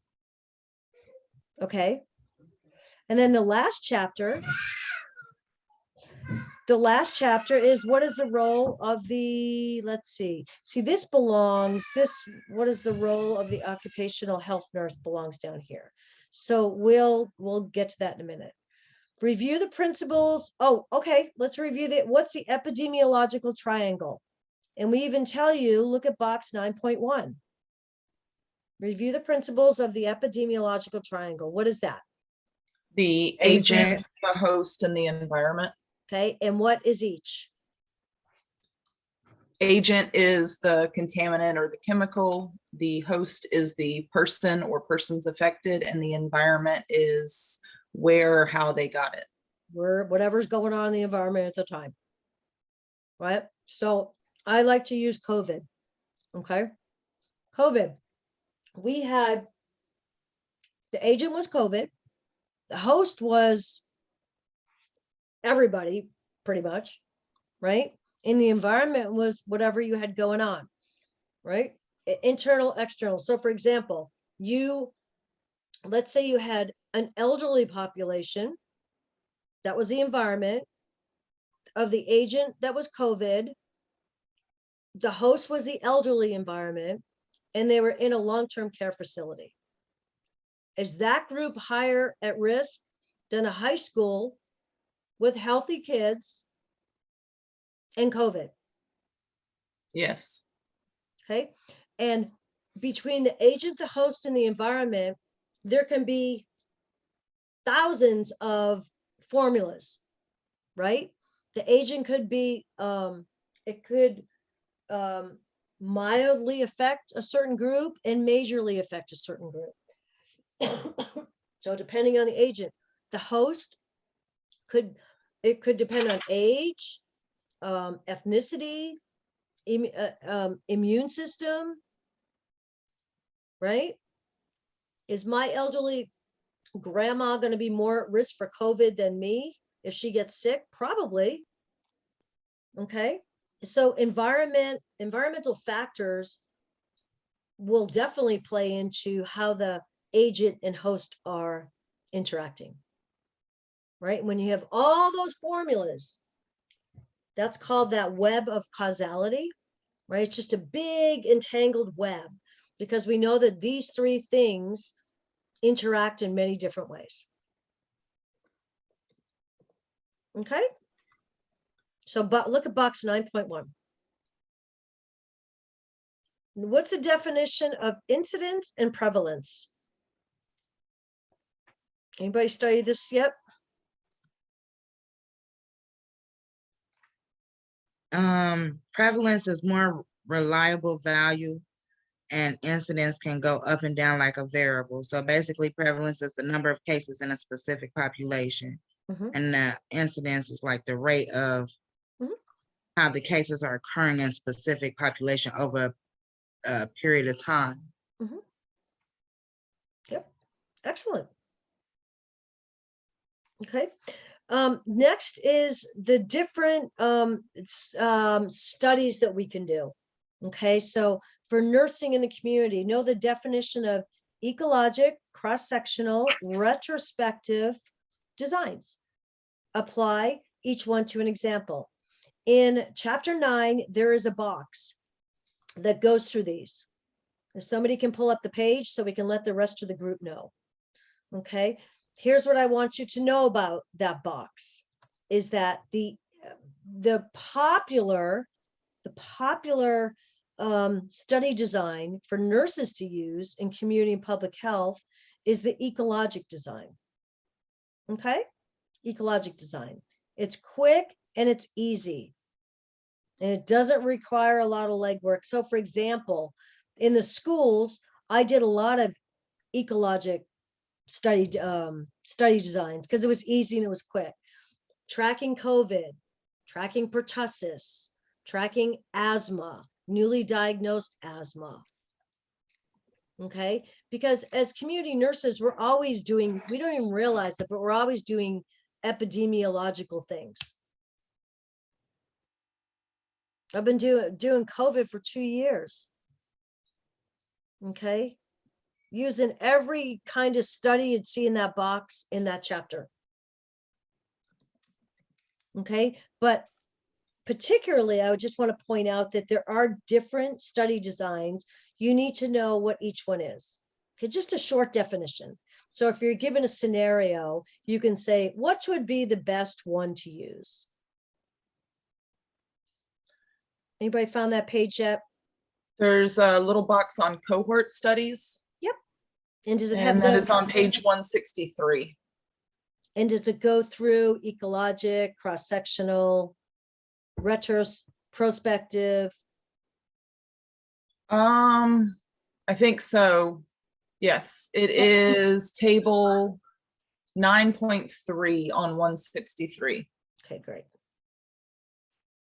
Okay. And then the last chapter is what is the role of the, let's see, what is the role of the occupational health nurse belongs down here. So we'll get to that in a minute. Review the principles. Oh, okay. Let's review what's the epidemiological triangle? And we even tell you, look at box 9.1. Review the principles of the epidemiological triangle. What is that? The agent, the host, and the environment. Okay. And what is each? Agent is the contaminant or the chemical. The host is the person or persons affected, and the environment is where or how they got it. Whatever's going on in the environment at the time. Right? So I like to use COVID. Okay. COVID. We had, the agent was COVID. The host was everybody, pretty much, right? And the environment was whatever you had going on, right? Internal, external. So for example, let's say you had an elderly population. That was the environment of the agent that was COVID. The host was the elderly environment, and they were in a long-term care facility. Is that group higher at risk than a high school with healthy kids and COVID? Yes. Okay. And between the agent, the host, and the environment, there can be thousands of formulas, right? The agent could be, it could mildly affect a certain group and majorly affect a certain group. So depending on the agent, the host could depend on age, ethnicity, immune system, right? Is my elderly grandma going to be more at risk for COVID than me if she gets sick? Probably. Okay. So environmental factors will definitely play into how the agent and host are interacting. Right? When you have all those formulas, that's called that web of causality, right? It's just a big entangled web because we know that these three things interact in many different ways. Okay? So but look at box 9.1. What's the definition of incidence and prevalence? Anybody study this yet? Prevalence is more reliable value, and incidence can go up and down like a variable. So basically, prevalence is the number of cases in a specific population, Mhm. and the incidence is like the rate of Mhm. how the cases are occurring in specific population over a period of time. Yep, excellent. Okay. Next is the different studies that we can do. Okay, so for nursing in the community, know the definition of ecologic, cross-sectional, retrospective designs. Apply each one to an example. In chapter 9, there is a box that goes through these. If somebody can pull up the page so we can let the rest of the group know. Okay, here's what I want you to know about that box is that the popular study design for nurses to use in community and public health is the ecologic design. Okay, ecologic design. It's quick and it's easy. And it doesn't require a lot of legwork. So for example, in the schools, I did a lot of ecologic study designs because it was easy and it was quick. Tracking COVID, tracking pertussis, tracking asthma, newly diagnosed asthma. Okay, because as community nurses, we're always doing, we don't even realize it, but we're always doing epidemiological things. I've been doing COVID for 2 years. Okay, using every kind of study you'd see in that box in that chapter. Okay, but particularly, I would just want to point out that there are different study designs. You need to know what each one is. Okay, just a short definition. So if you're given a scenario, you can say, what would be the best one to use? Anybody found that page yet? There's a little box on cohort studies. Yep. And does it have And that is on page 163. And does it go through ecologic, cross-sectional, retrospective? I think so. Yes, it is table 9.3 on 163. Okay, great.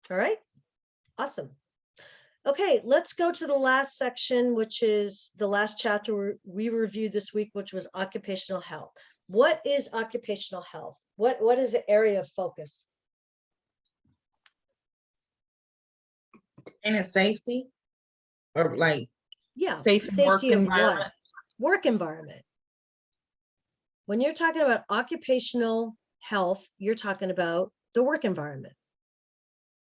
All right, awesome. Okay, let's go to the last section, which is the last chapter we reviewed this week, which was occupational health. What is occupational health? What is the area of focus? And it's safety, or like, Yeah, Safe work safety of what? environment. Work environment. When you're talking about occupational health, you're talking about the work environment,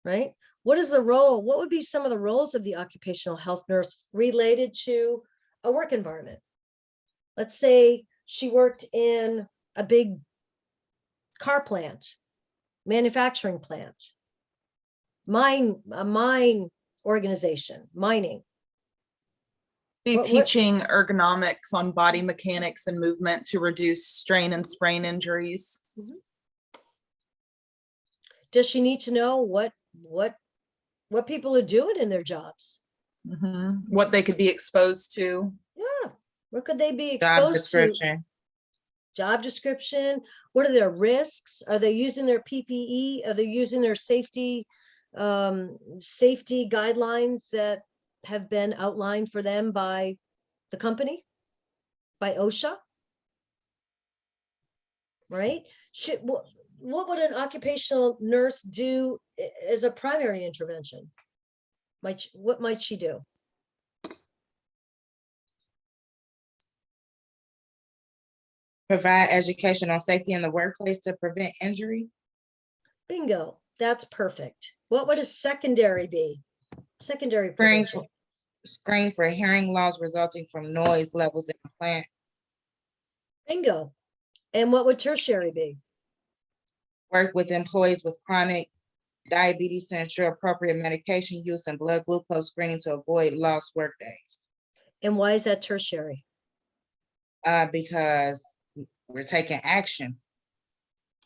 right? What is the role? What would be some of the roles of the occupational health nurse related to a work environment? Let's say she worked in a big car plant, manufacturing plant, a mine organization, mining. Be What- teaching ergonomics on body mechanics and movement to reduce strain and sprain injuries. Does she need to know what people are doing in their jobs? What they could be exposed to. Yeah, what could they be job exposed to? description. Job description. What are their risks? Are they using their PPE? Are they using their safety guidelines that have been outlined for them by the company, by OSHA? Right? What would an occupational nurse do as a primary intervention? What might she do? provide education on safety in the workplace to prevent injury. Bingo, that's perfect. What would a secondary be? Secondary Screen prevention. for, screen for hearing loss resulting from noise levels in the plant. Bingo. And what would tertiary be? Work with employees with chronic diabetes to ensure appropriate medication use and blood glucose screening to avoid lost work days. And why is that tertiary? Because we're taking action.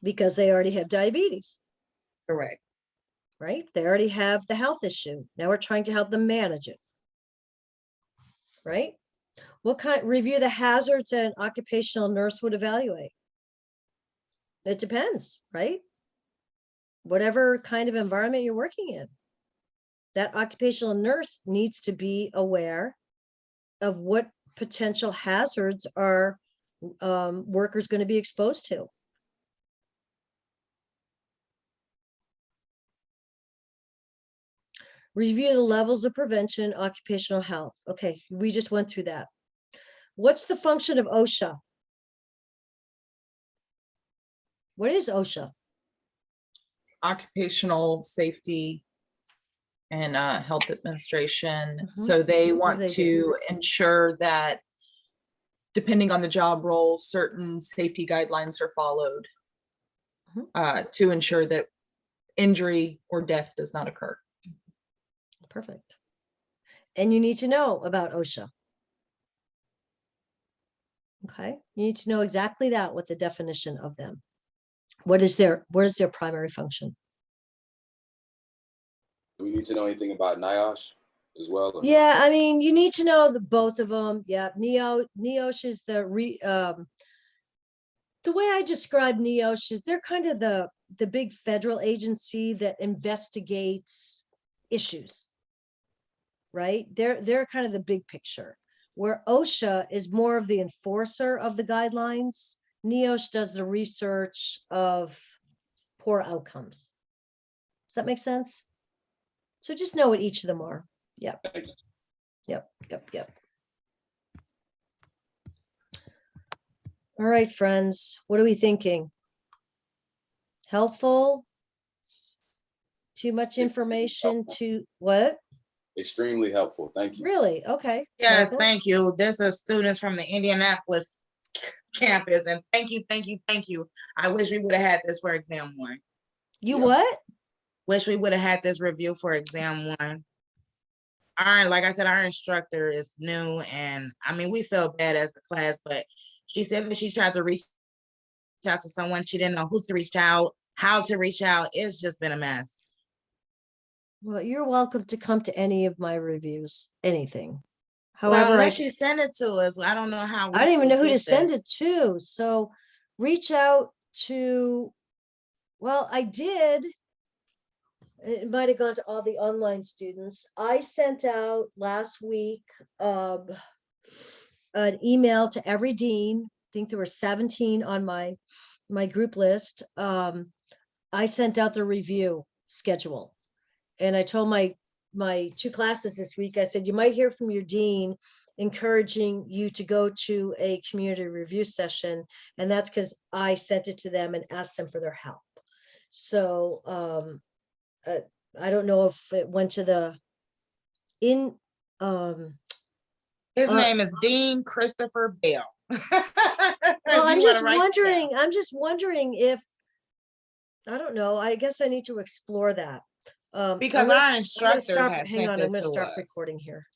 Because they already have diabetes, Correct. right? They already have the health issue. Now we're trying to help them manage it. Right? What kind, review the hazards an occupational nurse would evaluate? It depends, right? Whatever kind of environment you're working in. That occupational nurse needs to be aware of what potential hazards are workers going to be exposed to. Review the levels of prevention, occupational health. Okay, we just went through that. What's the function of OSHA? What is OSHA? Occupational safety and health administration. Mhm. So they What do want they to ensure that depending on the job role, certain safety guidelines are followed to ensure that injury or death does not occur. Perfect. And you need to know about OSHA. Okay, you need to know exactly that, what the definition of them. What is their primary function? Do we need to know anything about NIOSH as well? or no? Yeah, I mean, you need to know the both of them. Yeah, NIOSH is the way I describe NIOSH is they're kind of the big federal agency that investigates issues. Right? They're kind of the big picture, where OSHA is more of the enforcer of the guidelines. NIOSH does the research of poor outcomes. Does that make sense? So just know what each of them are. Yep. Thank you. Yep. All right, friends, what are we thinking? Helpful? Too much information to what? Extremely helpful. Thank you. Really? Okay. Yes, Michael? thank you. This is students from the Indianapolis campus, and thank you. I wish we would have had this for exam one. You Yeah. what? Wish we would have had this review for exam one. Like I said, our instructor is new, and I mean, we feel bad as a class, but she said that she tried to reach out to someone. She didn't know who to reach out, how to reach out. It's just been a mess. Well, you're welcome to come to any of my reviews, anything. Well, However, unless she send it to us, I don't know how. I don't even know who to get send that. it to. So reach out to, well, I did. It might have gone to all the online students. I sent out last week an email to every dean. I think there were 17 on my group list. I sent out the review schedule. And I told my two classes this week, I said, you might hear from your dean encouraging you to go to a community review session. And that's because I sent it to them and asked them for their help. So I don't know if it went to the His uh, name is Dean Christopher Bell. well, I'm just wondering if, I don't know, I guess I need to explore that. Because I'm our gonna instructor stop- has hang sent on, it I'm gonna to stop us. recording here.